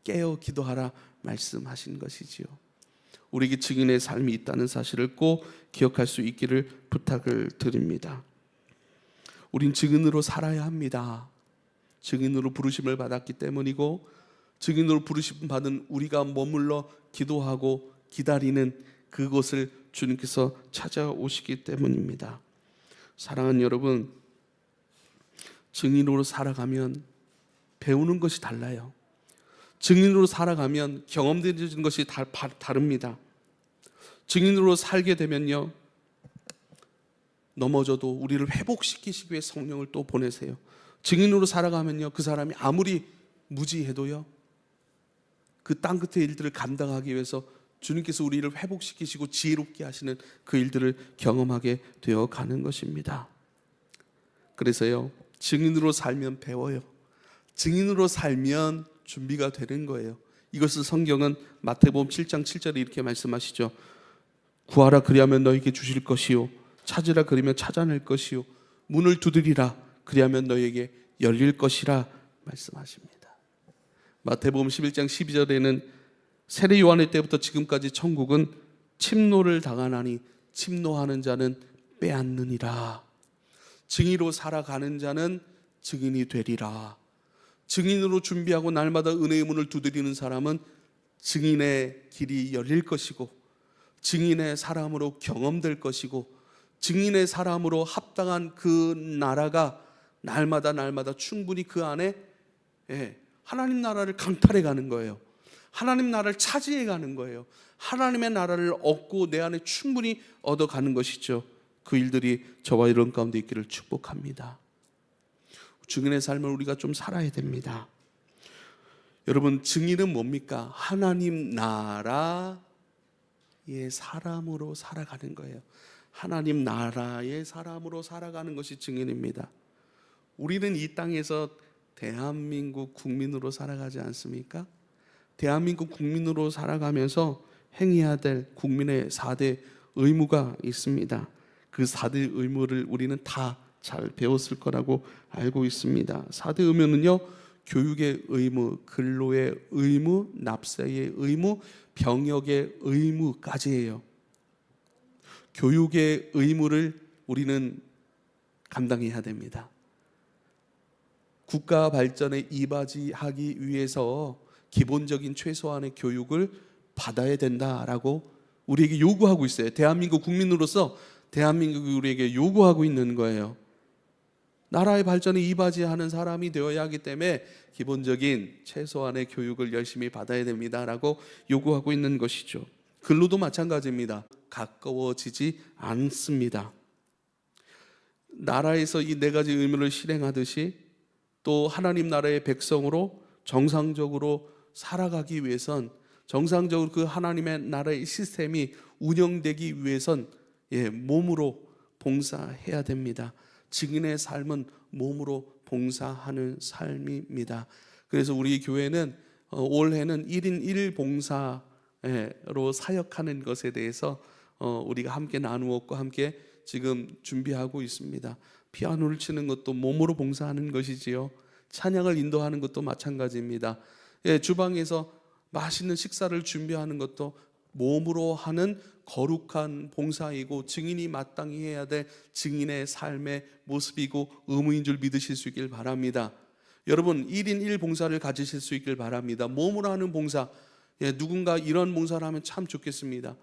깨어 기도하라 말씀하신 것이지요. 우리에게 증인의 삶이 있다는 사실을 꼭 기억할 수 있기를 부탁을 드립니다. 우린 증인으로 살아야 합니다. 증인으로 부르심을 받았기 때문이고, 증인으로 부르심 받은 우리가 머물러 기도하고 기다리는 그곳을 주님께서 찾아오시기 때문입니다. 사랑하는 여러분, 증인으로 살아가면 배우는 것이 달라요. 증인으로 살아가면 경험되는 것이 다릅니다. 증인으로 살게 되면요, 넘어져도 우리를 회복시키시기 위해 성령을 또 보내세요. 증인으로 살아가면요, 그 사람이 아무리 무지해도요, 그 땅끝의 일들을 감당하기 위해서 주님께서 우리를 회복시키시고 지혜롭게 하시는 그 일들을 경험하게 되어 가는 것입니다. 그래서요, 증인으로 살면 배워요. 증인으로 살면 준비가 되는 거예요. 이것을 성경은 마태복음 7장 7절에 이렇게 말씀하시죠. 구하라 그리하면 너희에게 주실 것이요, 찾으라 그러면 찾아낼 것이요, 문을 두드리라 그리하면 너희에게 열릴 것이라 말씀하십니다. 마태복음 11장 12절에는 세례 요한의 때부터 지금까지 천국은 침노를 당하나니 침노하는 자는 빼앗느니라. 증인으로 살아가는 자는 증인이 되리라. 증인으로 준비하고 날마다 은혜의 문을 두드리는 사람은 증인의 길이 열릴 것이고, 증인의 사람으로 경험될 것이고, 증인의 사람으로 합당한 그 나라가 날마다 충분히 그 안에 하나님 나라를 강탈해 가는 거예요. 하나님 나라를 차지해 가는 거예요. 하나님의 나라를 얻고 내 안에 충분히 얻어가는 것이죠. 그 일들이 저와 여러분 가운데 있기를 축복합니다. 증인의 삶을 우리가 좀 살아야 됩니다. 여러분, 증인은 뭡니까? 하나님 나라의 사람으로 살아가는 거예요. 하나님 나라의 사람으로 살아가는 것이 증인입니다. 우리는 이 땅에서 대한민국 국민으로 살아가지 않습니까? 대한민국 국민으로 살아가면서 행해야 될 국민의 4대 의무가 있습니다. 그 4대 의무를 우리는 다 잘 배웠을 거라고 알고 있습니다. 4대 의무는요, 교육의 의무, 근로의 의무, 납세의 의무, 병역의 의무까지예요. 교육의 의무를 우리는 감당해야 됩니다. 국가 발전에 이바지하기 위해서 기본적인 최소한의 교육을 받아야 된다라고 우리에게 요구하고 있어요. 대한민국 국민으로서 대한민국이 우리에게 요구하고 있는 거예요. 나라의 발전에 이바지하는 사람이 되어야 하기 때문에 기본적인 최소한의 교육을 열심히 받아야 됩니다라고 요구하고 있는 것이죠. 근로도 마찬가지입니다. 가까워지지 않습니다. 나라에서 이 4가지 의무를 실행하듯이 또 하나님 나라의 백성으로 정상적으로 살아가기 위해선, 정상적으로 그 하나님의 나라의 시스템이 운영되기 위해선 몸으로 봉사해야 됩니다. 증인의 삶은 몸으로 봉사하는 삶입니다. 그래서 우리 교회는 올해는 1인 1봉사로 사역하는 것에 대해서 우리가 함께 나누었고 함께 지금 준비하고 있습니다. 피아노를 치는 것도 몸으로 봉사하는 것이지요. 찬양을 인도하는 것도 마찬가지입니다. 주방에서 맛있는 식사를 준비하는 것도 몸으로 하는 거룩한 봉사이고 증인이 마땅히 해야 될 증인의 삶의 모습이고 의무인 줄 믿으실 수 있길 바랍니다. 여러분, 1인 1봉사를 가지실 수 있길 바랍니다. 몸으로 하는 봉사, 누군가 이런 봉사를 하면 참 좋겠습니다.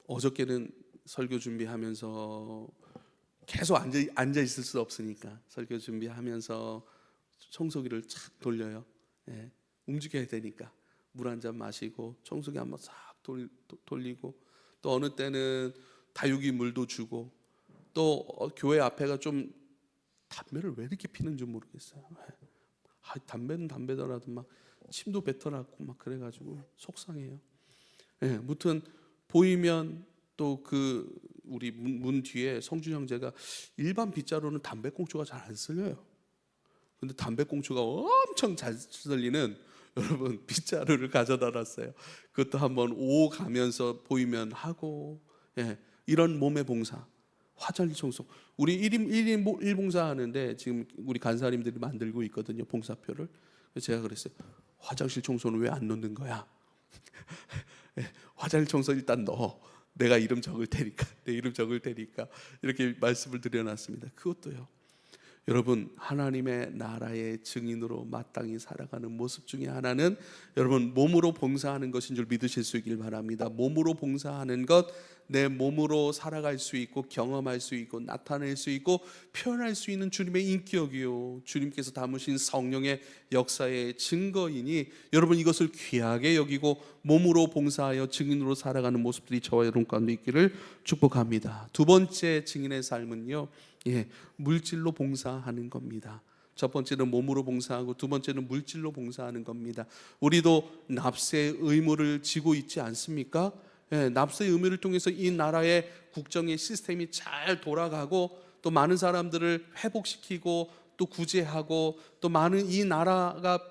어저께는 설교 준비하면서 계속 앉아 있을 수 없으니까 설교 준비하면서 청소기를 착 돌려요. 움직여야 되니까 물 한 잔 마시고 청소기 한번 싹 돌리고, 또 어느 때는 다육이 물도 주고, 또 교회 앞에가 좀 담배를 왜 이렇게 피는지 모르겠어요. 담배는 담배더라도 막 침도 뱉어놨고 막 그래가지고 속상해요. 무튼 보이면 또 그 우리 문 뒤에 성준 형제가 일반 빗자루는 담배꽁초가 잘 안 쓸려요. 근데 담배꽁초가 엄청 잘 쓸리는 여러분 빗자루를 가져다 놨어요. 그것도 한번 오 가면서 보이면 하고, 이런 몸의 봉사, 화장실 청소. 우리 1인 봉사 하는데 지금 우리 간사님들이 만들고 있거든요, 봉사표를. 제가 그랬어요. 화장실 청소는 왜 안 넣는 거야? 화장실 청소 일단 넣어. 내가 이름 적을 테니까, 내 이름 적을 테니까 이렇게 말씀을 드려놨습니다. 그것도요. 여러분 하나님의 나라의 증인으로 마땅히 살아가는 모습 중에 하나는 여러분 몸으로 봉사하는 것인 줄 믿으실 수 있길 바랍니다. 몸으로 봉사하는 것, 내 몸으로 살아갈 수 있고 경험할 수 있고 나타낼 수 있고 표현할 수 있는 주님의 인격이요, 주님께서 담으신 성령의 역사의 증거이니 여러분 이것을 귀하게 여기고 몸으로 봉사하여 증인으로 살아가는 모습들이 저와 여러분 가운데 있기를 축복합니다. 두 번째 증인의 삶은요, 물질로 봉사하는 겁니다. 첫 번째는 몸으로 봉사하고 두 번째는 물질로 봉사하는 겁니다. 우리도 납세의 의무를 지고 있지 않습니까? 납세의 의무를 통해서 이 나라의 국정의 시스템이 잘 돌아가고 또 많은 사람들을 회복시키고 또 구제하고 또 많은 이 나라가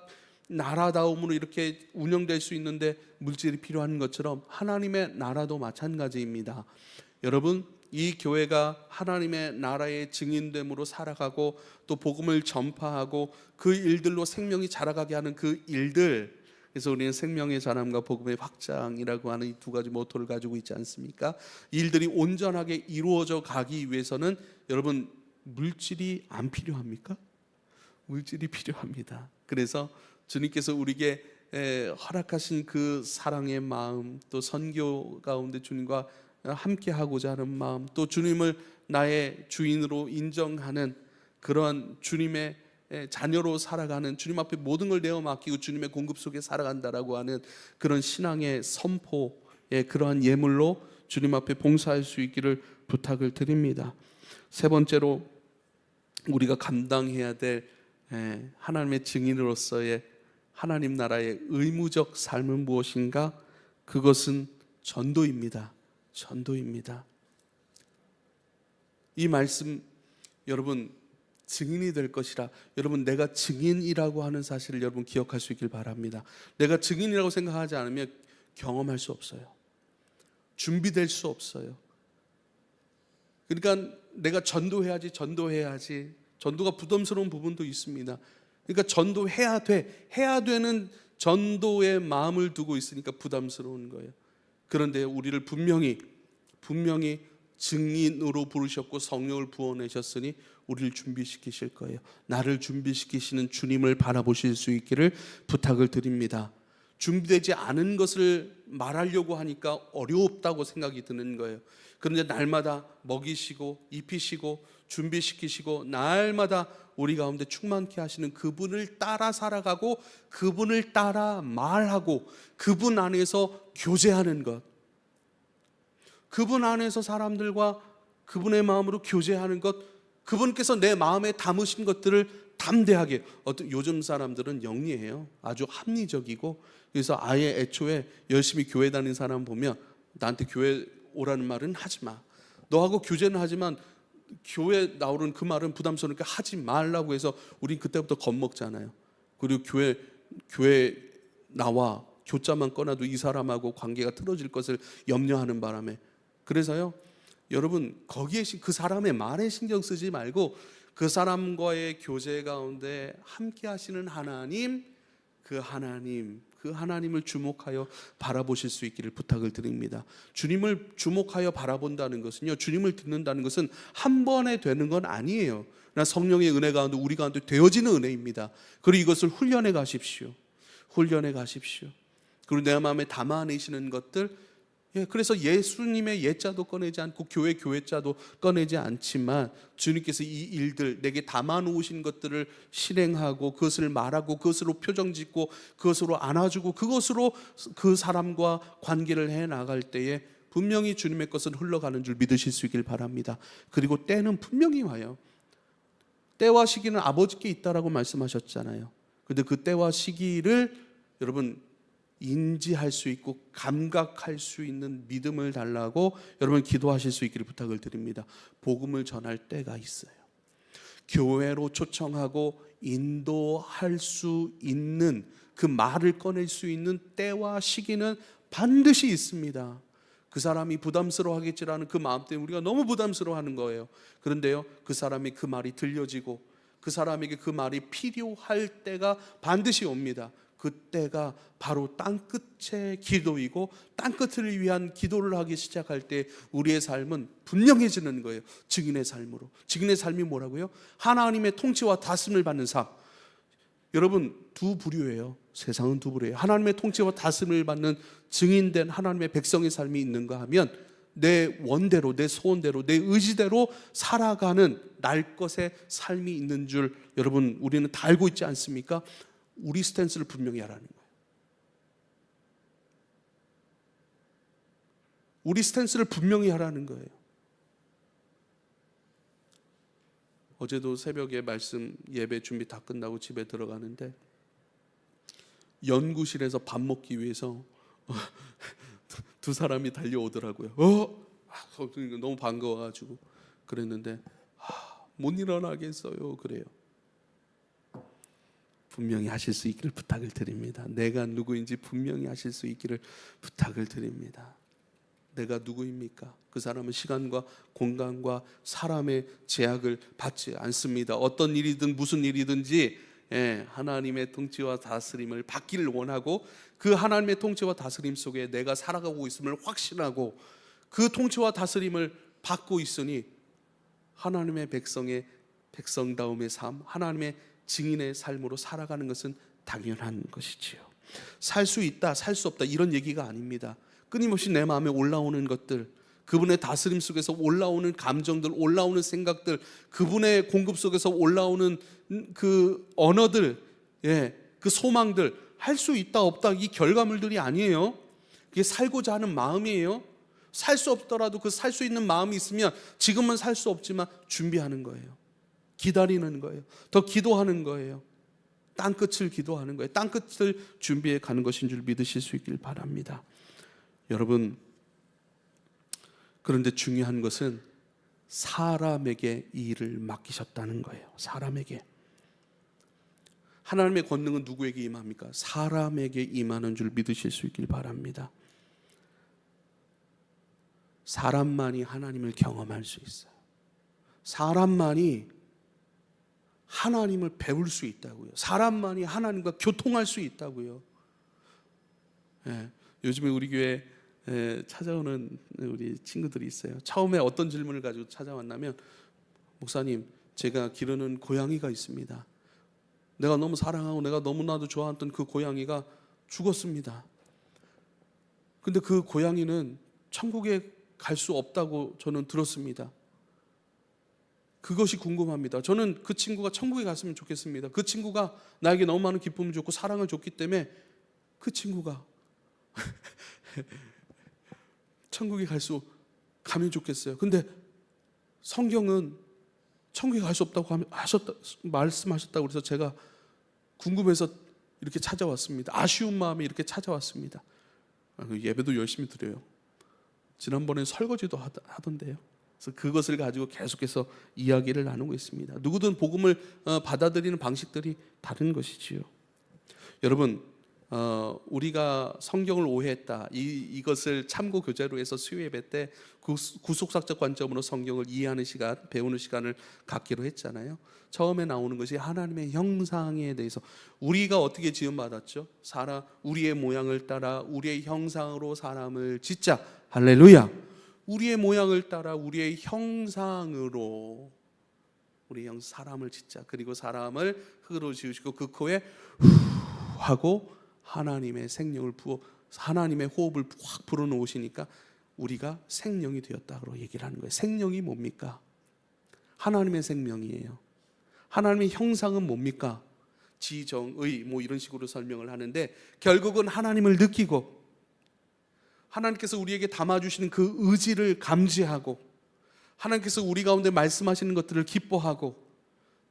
나라다움으로 이렇게 운영될 수 있는데 물질이 필요한 것처럼 하나님의 나라도 마찬가지입니다. 여러분 이 교회가 하나님의 나라의 증인됨으로 살아가고 또 복음을 전파하고 그 일들로 생명이 자라가게 하는 그 일들, 그래서 우리는 생명의 자람과 복음의 확장이라고 하는 이 두 가지 모토를 가지고 있지 않습니까? 이 일들이 온전하게 이루어져 가기 위해서는 여러분 물질이 안 필요합니까? 물질이 필요합니다. 그래서 주님께서 우리에게 허락하신 그 사랑의 마음, 또 선교 가운데 주님과 함께 하고자 하는 마음, 또 주님을 나의 주인으로 인정하는 그러한 주님의 자녀로 살아가는, 주님 앞에 모든 걸 내어 맡기고 주님의 공급 속에 살아간다라고 하는 그런 신앙의 선포의 그러한 예물로 주님 앞에 봉사할 수 있기를 부탁을 드립니다. 세 번째로 우리가 감당해야 될 하나님의 증인으로서의 하나님 나라의 의무적 삶은 무엇인가? 그것은 전도입니다. 전도입니다. 이 말씀 여러분 증인이 될 것이라, 여러분 내가 증인이라고 하는 사실을 여러분 기억할 수 있길 바랍니다. 내가 증인이라고 생각하지 않으면 경험할 수 없어요. 준비될 수 없어요. 그러니까 내가 전도해야지. 전도가 부담스러운 부분도 있습니다. 그러니까 전도해야 돼. 해야 되는 전도의 마음을 두고 있으니까 부담스러운 거예요. 그런데 우리를 분명히 증인으로 부르셨고 성령을 부어내셨으니 우리를 준비시키실 거예요. 나를 준비시키시는 주님을 바라보실 수 있기를 부탁을 드립니다. 준비되지 않은 것을 말하려고 하니까 어렵다고 생각이 드는 거예요. 그런데 날마다 먹이시고 입히시고 준비시키시고 날마다 우리 가운데 충만케 하시는 그분을 따라 살아가고 그분을 따라 말하고 그분 안에서 교제하는 것, 그분 안에서 사람들과 그분의 마음으로 교제하는 것, 그분께서 내 마음에 담으신 것들을 담대하게. 요즘 사람들은 영리해요. 아주 합리적이고, 그래서 아예 애초에 열심히 교회 다니는 사람 보면 나한테 교회 오라는 말은 하지 마. 너하고 교제는 하지만 교회 나오는 그 말은 부담스러우니까 하지 말라고 해서 우린 그때부터 겁먹잖아요. 그리고 교회 나와 교자만 꺼놔도 이 사람하고 관계가 틀어질 것을 염려하는 바람에. 그래서요 여러분 거기에 그 사람의 말에 신경 쓰지 말고 그 사람과의 교제 가운데 함께 하시는 하나님, 그 하나님을 주목하여 바라보실 수 있기를 부탁을 드립니다. 주님을 주목하여 바라본다는 것은요, 주님을 듣는다는 것은 한 번에 되는 건 아니에요. 그러나 성령의 은혜 가운데 우리 가운데 되어지는 은혜입니다. 그리고 이것을 훈련해 가십시오. 그리고 내 마음에 담아내시는 것들, 그래서 예수님의 예자도 꺼내지 않고 교회자도 꺼내지 않지만 주님께서 이 일들 내게 담아놓으신 것들을 실행하고 그것을 말하고 그것으로 표정 짓고 그것으로 안아주고 그것으로 그 사람과 관계를 해나갈 때에 분명히 주님의 것은 흘러가는 줄 믿으실 수 있길 바랍니다. 그리고 때는 분명히 와요. 때와 시기는 아버지께 있다라고 말씀하셨잖아요. 근데 그 때와 시기를 여러분 인지할 수 있고 감각할 수 있는 믿음을 달라고 여러분 기도하실 수 있기를 부탁을 드립니다. 복음을 전할 때가 있어요. 교회로 초청하고 인도할 수 있는 그 말을 꺼낼 수 있는 때와 시기는 반드시 있습니다. 그 사람이 부담스러워하겠지라는 그 마음 때문에 우리가 너무 부담스러워하는 거예요. 그런데요, 그 사람이 그 말이 들려지고 그 사람에게 그 말이 필요할 때가 반드시 옵니다. 그때가 바로 땅끝의 기도이고 땅끝을 위한 기도를 하기 시작할 때 우리의 삶은 분명해지는 거예요. 증인의 삶으로. 증인의 삶이 뭐라고요? 하나님의 통치와 다스림을 받는 삶. 여러분, 두 부류예요. 세상은 두 부류예요. 하나님의 통치와 다스림을 받는 증인된 하나님의 백성의 삶이 있는가 하면 내 원대로, 내 소원대로, 내 의지대로 살아가는 날 것의 삶이 있는 줄 여러분 우리는 다 알고 있지 않습니까? 우리 스탠스를 분명히 하라는 거예요. 우리 스탠스를 분명히 하라는 거예요. 어제도 새벽에 말씀 예배 준비 다 끝나고 집에 들어가는데 연구실에서 밥 먹기 위해서 두 사람이 달려오더라고요. 너무 반가워가지고 그랬는데 못 일어나겠어요. 그래요. 분명히 하실 수 있기를 부탁을 드립니다. 내가 누구인지 분명히 하실 수 있기를 부탁을 드립니다. 내가 누구입니까? 그 사람은 시간과 공간과 사람의 제약을 받지 않습니다. 어떤 일이든 무슨 일이든지 하나님의 통치와 다스림을 받기를 원하고 그 하나님의 통치와 다스림 속에 내가 살아가고 있음을 확신하고 그 통치와 다스림을 받고 있으니 하나님의 백성다움의 삶, 하나님의 증인의 삶으로 살아가는 것은 당연한 것이지요. 살 수 있다, 살 수 없다 이런 얘기가 아닙니다. 끊임없이 내 마음에 올라오는 것들, 그분의 다스림 속에서 올라오는 감정들, 올라오는 생각들, 그분의 공급 속에서 올라오는 그 언어들, 그 소망들, 할 수 있다 없다 이 결과물들이 아니에요. 그게 살고자 하는 마음이에요. 살 수 없더라도 그 살 수 있는 마음이 있으면 지금은 살 수 없지만 준비하는 거예요. 기다리는 거예요. 더 기도하는 거예요. 땅끝을 기도하는 거예요. 땅끝을 준비해 가는 것인 줄 믿으실 수 있길 바랍니다. 여러분, 그런데 중요한 것은 사람에게 이 일을 맡기셨다는 거예요. 사람에게. 하나님의 권능은 누구에게 임합니까? 사람에게 임하는 줄 믿으실 수 있길 바랍니다. 사람만이 하나님을 경험할 수 있어요. 사람만이 하나님을 배울 수 있다고요. 사람만이 하나님과 교통할 수 있다고요. 요즘에 우리 교회 찾아오는 우리 친구들이 있어요. 처음에 어떤 질문을 가지고 찾아왔냐면, 목사님, 제가 기르는 고양이가 있습니다. 내가 너무 사랑하고 내가 너무나도 좋아했던 그 고양이가 죽었습니다. 근데 그 고양이는 천국에 갈 수 없다고 저는 들었습니다. 그것이 궁금합니다. 저는 그 친구가 천국에 갔으면 좋겠습니다. 그 친구가 나에게 너무 많은 기쁨을 줬고 사랑을 줬기 때문에 그 친구가 천국에 가면 좋겠어요. 근데 성경은 천국에 갈 수 없다고 말씀하셨다고 그래서 제가 궁금해서 이렇게 찾아왔습니다. 아쉬운 마음에 이렇게 찾아왔습니다. 예배도 열심히 드려요. 지난번에 설거지도 하던데요. 그래서 그것을 가지고 계속해서 이야기를 나누고 있습니다. 누구든 복음을 받아들이는 방식들이 다른 것이지요. 여러분, 우리가 성경을 오해했다, 이것을 참고 교재로 해서 수요 예배 때 구속사적 관점으로 성경을 이해하는 시간, 배우는 시간을 갖기로 했잖아요. 처음에 나오는 것이 하나님의 형상에 대해서, 우리가 어떻게 지음받았죠? 우리의 모양을 따라 우리의 형상으로 사람을 짓자. 할렐루야. 우리의 모양을 따라 우리의 형상으로 사람을 짓자. 그리고 사람을 흙으로 지으시고 그 코에 후 하고 하나님의 생명을 하나님의 호흡을 확 불어넣으시니까 우리가 생명이 되었다고 얘기를 하는 거예요. 생명이 뭡니까? 하나님의 생명이에요. 하나님의 형상은 뭡니까? 지정의 이런 식으로 설명을 하는데, 결국은 하나님을 느끼고 하나님께서 우리에게 담아주시는 그 의지를 감지하고 하나님께서 우리 가운데 말씀하시는 것들을 기뻐하고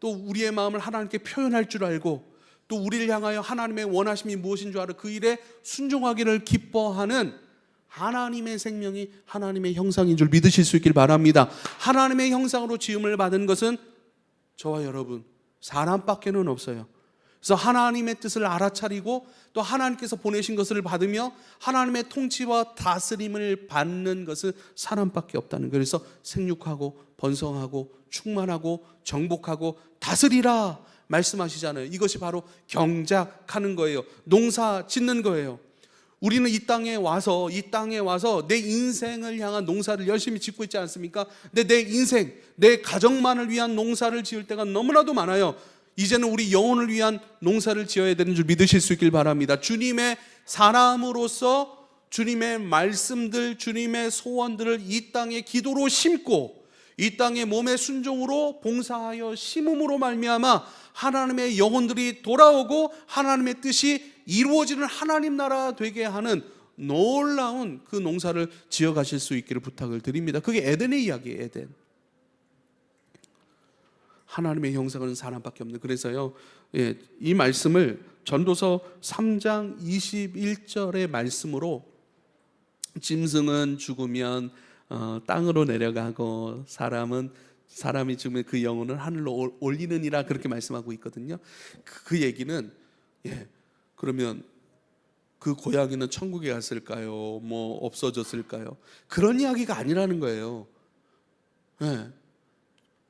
또 우리의 마음을 하나님께 표현할 줄 알고 또 우리를 향하여 하나님의 원하심이 무엇인 줄 알아 그 일에 순종하기를 기뻐하는 하나님의 생명이 하나님의 형상인 줄 믿으실 수 있길 바랍니다. 하나님의 형상으로 지음을 받은 것은 저와 여러분 사람밖에는 없어요. 그래서 하나님의 뜻을 알아차리고 또 하나님께서 보내신 것을 받으며 하나님의 통치와 다스림을 받는 것은 사람밖에 없다는 거예요. 그래서 생육하고 번성하고 충만하고 정복하고 다스리라 말씀하시잖아요. 이것이 바로 경작하는 거예요. 농사 짓는 거예요. 우리는 이 땅에 와서 내 인생을 향한 농사를 열심히 짓고 있지 않습니까? 근데 내 인생, 내 가정만을 위한 농사를 지을 때가 너무나도 많아요. 이제는 우리 영혼을 위한 농사를 지어야 되는 줄 믿으실 수 있길 바랍니다. 주님의 사람으로서 주님의 말씀들, 주님의 소원들을 이 땅에 기도로 심고 이 땅에 몸의 순종으로 봉사하여 심음으로 말미암아 하나님의 영혼들이 돌아오고 하나님의 뜻이 이루어지는 하나님 나라 되게 하는 놀라운 그 농사를 지어가실 수 있기를 부탁을 드립니다. 그게 에덴의 이야기예요. 에덴. 하나님의 형상은 사람밖에 없는. 그래서요, 이 말씀을 전도서 3장 21절의 말씀으로 짐승은 죽으면 땅으로 내려가고 사람이 죽으면 그 영혼은 하늘로 올리느니라 그렇게 말씀하고 있거든요. 그 얘기는 그러면 그 고양이는 천국에 갔을까요? 뭐 없어졌을까요? 그런 이야기가 아니라는 거예요.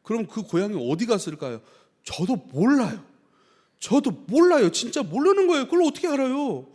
그럼 그 고양이 어디 갔을까요? 저도 몰라요. 진짜 모르는 거예요. 그걸 어떻게 알아요?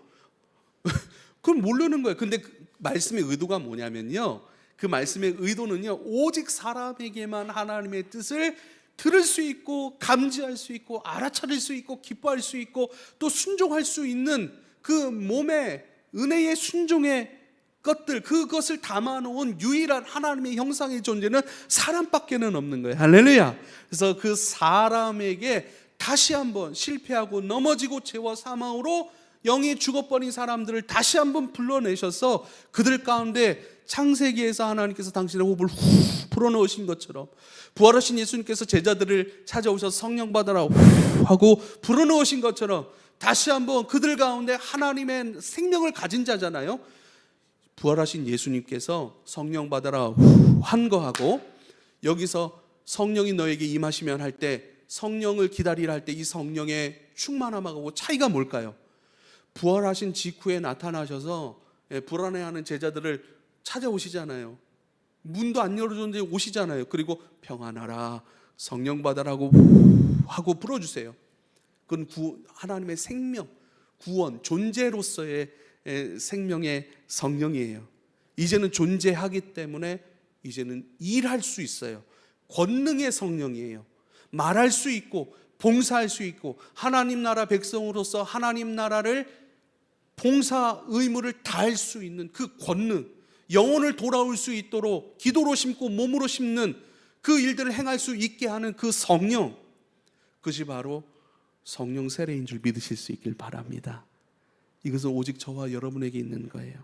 그럼 모르는 거예요. 근데 그 말씀의 의도가 뭐냐면요, 그 말씀의 의도는요, 오직 사람에게만 하나님의 뜻을 들을 수 있고 감지할 수 있고 알아차릴 수 있고 기뻐할 수 있고 또 순종할 수 있는 그 몸의 은혜의 순종의 것들, 그것을 담아놓은 유일한 하나님의 형상의 존재는 사람밖에는 없는 거예요. 할렐루야. 그래서 그 사람에게 다시 한번 실패하고 넘어지고 죄와 사망으로 영이 죽어버린 사람들을 다시 한번 불러내셔서 그들 가운데 창세기에서 하나님께서 당신의 호흡을 후 불어넣으신 것처럼 부활하신 예수님께서 제자들을 찾아오셔서 성령 받아라 하고 불어넣으신 것처럼 다시 한번 그들 가운데 하나님의 생명을 가진 자잖아요. 부활하신 예수님께서 성령 받아라 한 거하고 여기서 성령이 너에게 임하시면 할 때 성령을 기다리라 할 때 이 성령의 충만함하고 차이가 뭘까요? 부활하신 직후에 나타나셔서 불안해하는 제자들을 찾아오시잖아요. 문도 안 열어줬는데 오시잖아요. 그리고 평안하라 성령 받아라고 하고 불어주세요. 그건 하나님의 생명, 구원, 존재로서의 생명의 성령이에요. 이제는 존재하기 때문에 이제는 일할 수 있어요. 권능의 성령이에요. 말할 수 있고 봉사할 수 있고 하나님 나라 백성으로서 하나님 나라를 봉사 의무를 다할 수 있는 그 권능, 영혼을 돌아올 수 있도록 기도로 심고 몸으로 심는 그 일들을 행할 수 있게 하는 그 성령, 그것이 바로 성령 세례인 줄 믿으실 수 있길 바랍니다. 이것은 오직 저와 여러분에게 있는 거예요.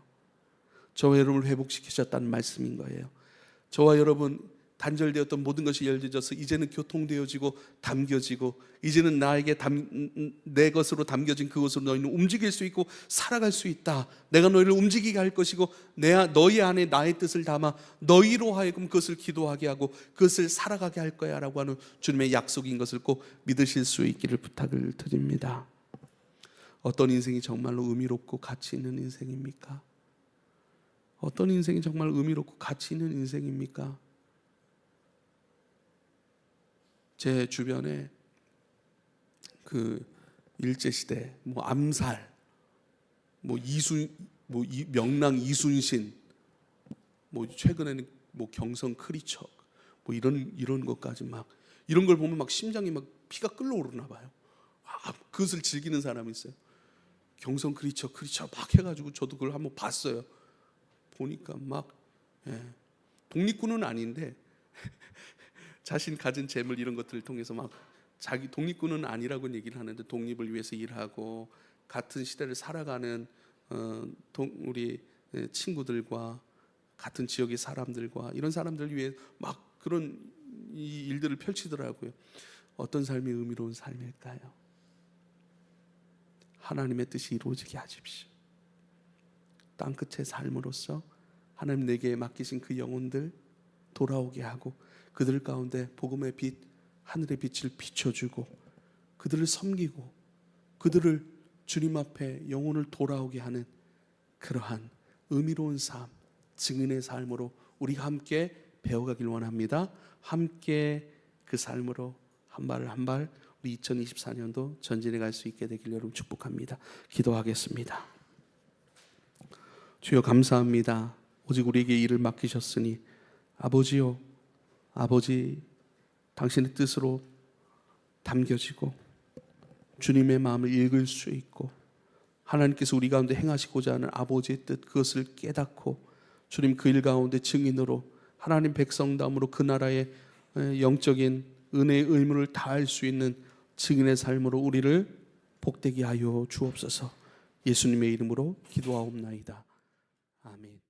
저와 여러분을 회복시키셨다는 말씀인 거예요. 저와 여러분 단절되었던 모든 것이 열려져서 이제는 교통되어지고 담겨지고 이제는 내 것으로 담겨진 그것으로 너희는 움직일 수 있고 살아갈 수 있다. 내가 너희를 움직이게 할 것이고 너희 안에 나의 뜻을 담아 너희로 하여금 그것을 기도하게 하고 그것을 살아가게 할 거야 라고 하는 주님의 약속인 것을 꼭 믿으실 수 있기를 부탁을 드립니다. 어떤 인생이 정말로 의미롭고 가치 있는 인생입니까? 어떤 인생이 정말 의미롭고 가치 있는 인생입니까? 제 주변에 그 일제시대 암살, 명랑 이순신, 최근에는 경성 크리척, 이런 것까지 이런 걸 보면 심장이 피가 끓어오르나 봐요. 그것을 즐기는 사람이 있어요. 경성 크리처 막 해가지고 저도 그걸 한번 봤어요. 보니까 독립군은 아닌데 자신 가진 재물 이런 것들을 통해서 자기 독립군은 아니라고 얘기를 하는데 독립을 위해서 일하고 같은 시대를 살아가는 우리 친구들과 같은 지역의 사람들과 이런 사람들을 위해 그런 이 일들을 펼치더라고요. 어떤 삶이 의미로운 삶일까요? 하나님의 뜻이 이루어지게 하십시오. 땅끝의 삶으로서 하나님 내게 맡기신 그 영혼들 돌아오게 하고 그들 가운데 복음의 빛, 하늘의 빛을 비춰주고 그들을 섬기고 그들을 주님 앞에 영혼을 돌아오게 하는 그러한 의미로운 삶, 증인의 삶으로 우리가 함께 배워가길 원합니다. 함께 그 삶으로 한 발 한 발 우리 2024년도 전진해 갈 수 있게 되길 여러분 축복합니다. 기도하겠습니다. 주여 감사합니다. 오직 우리에게 일을 맡기셨으니 아버지요, 아버지 당신의 뜻으로 담겨지고 주님의 마음을 읽을 수 있고 하나님께서 우리 가운데 행하시고자 하는 아버지의 뜻 그것을 깨닫고 주님 그 일 가운데 증인으로 하나님 백성다움으로 그 나라의 영적인 은혜의 의무를 다할 수 있는 증인의 삶으로 우리를 복되게 하여 주옵소서. 예수님의 이름으로 기도하옵나이다. 아멘.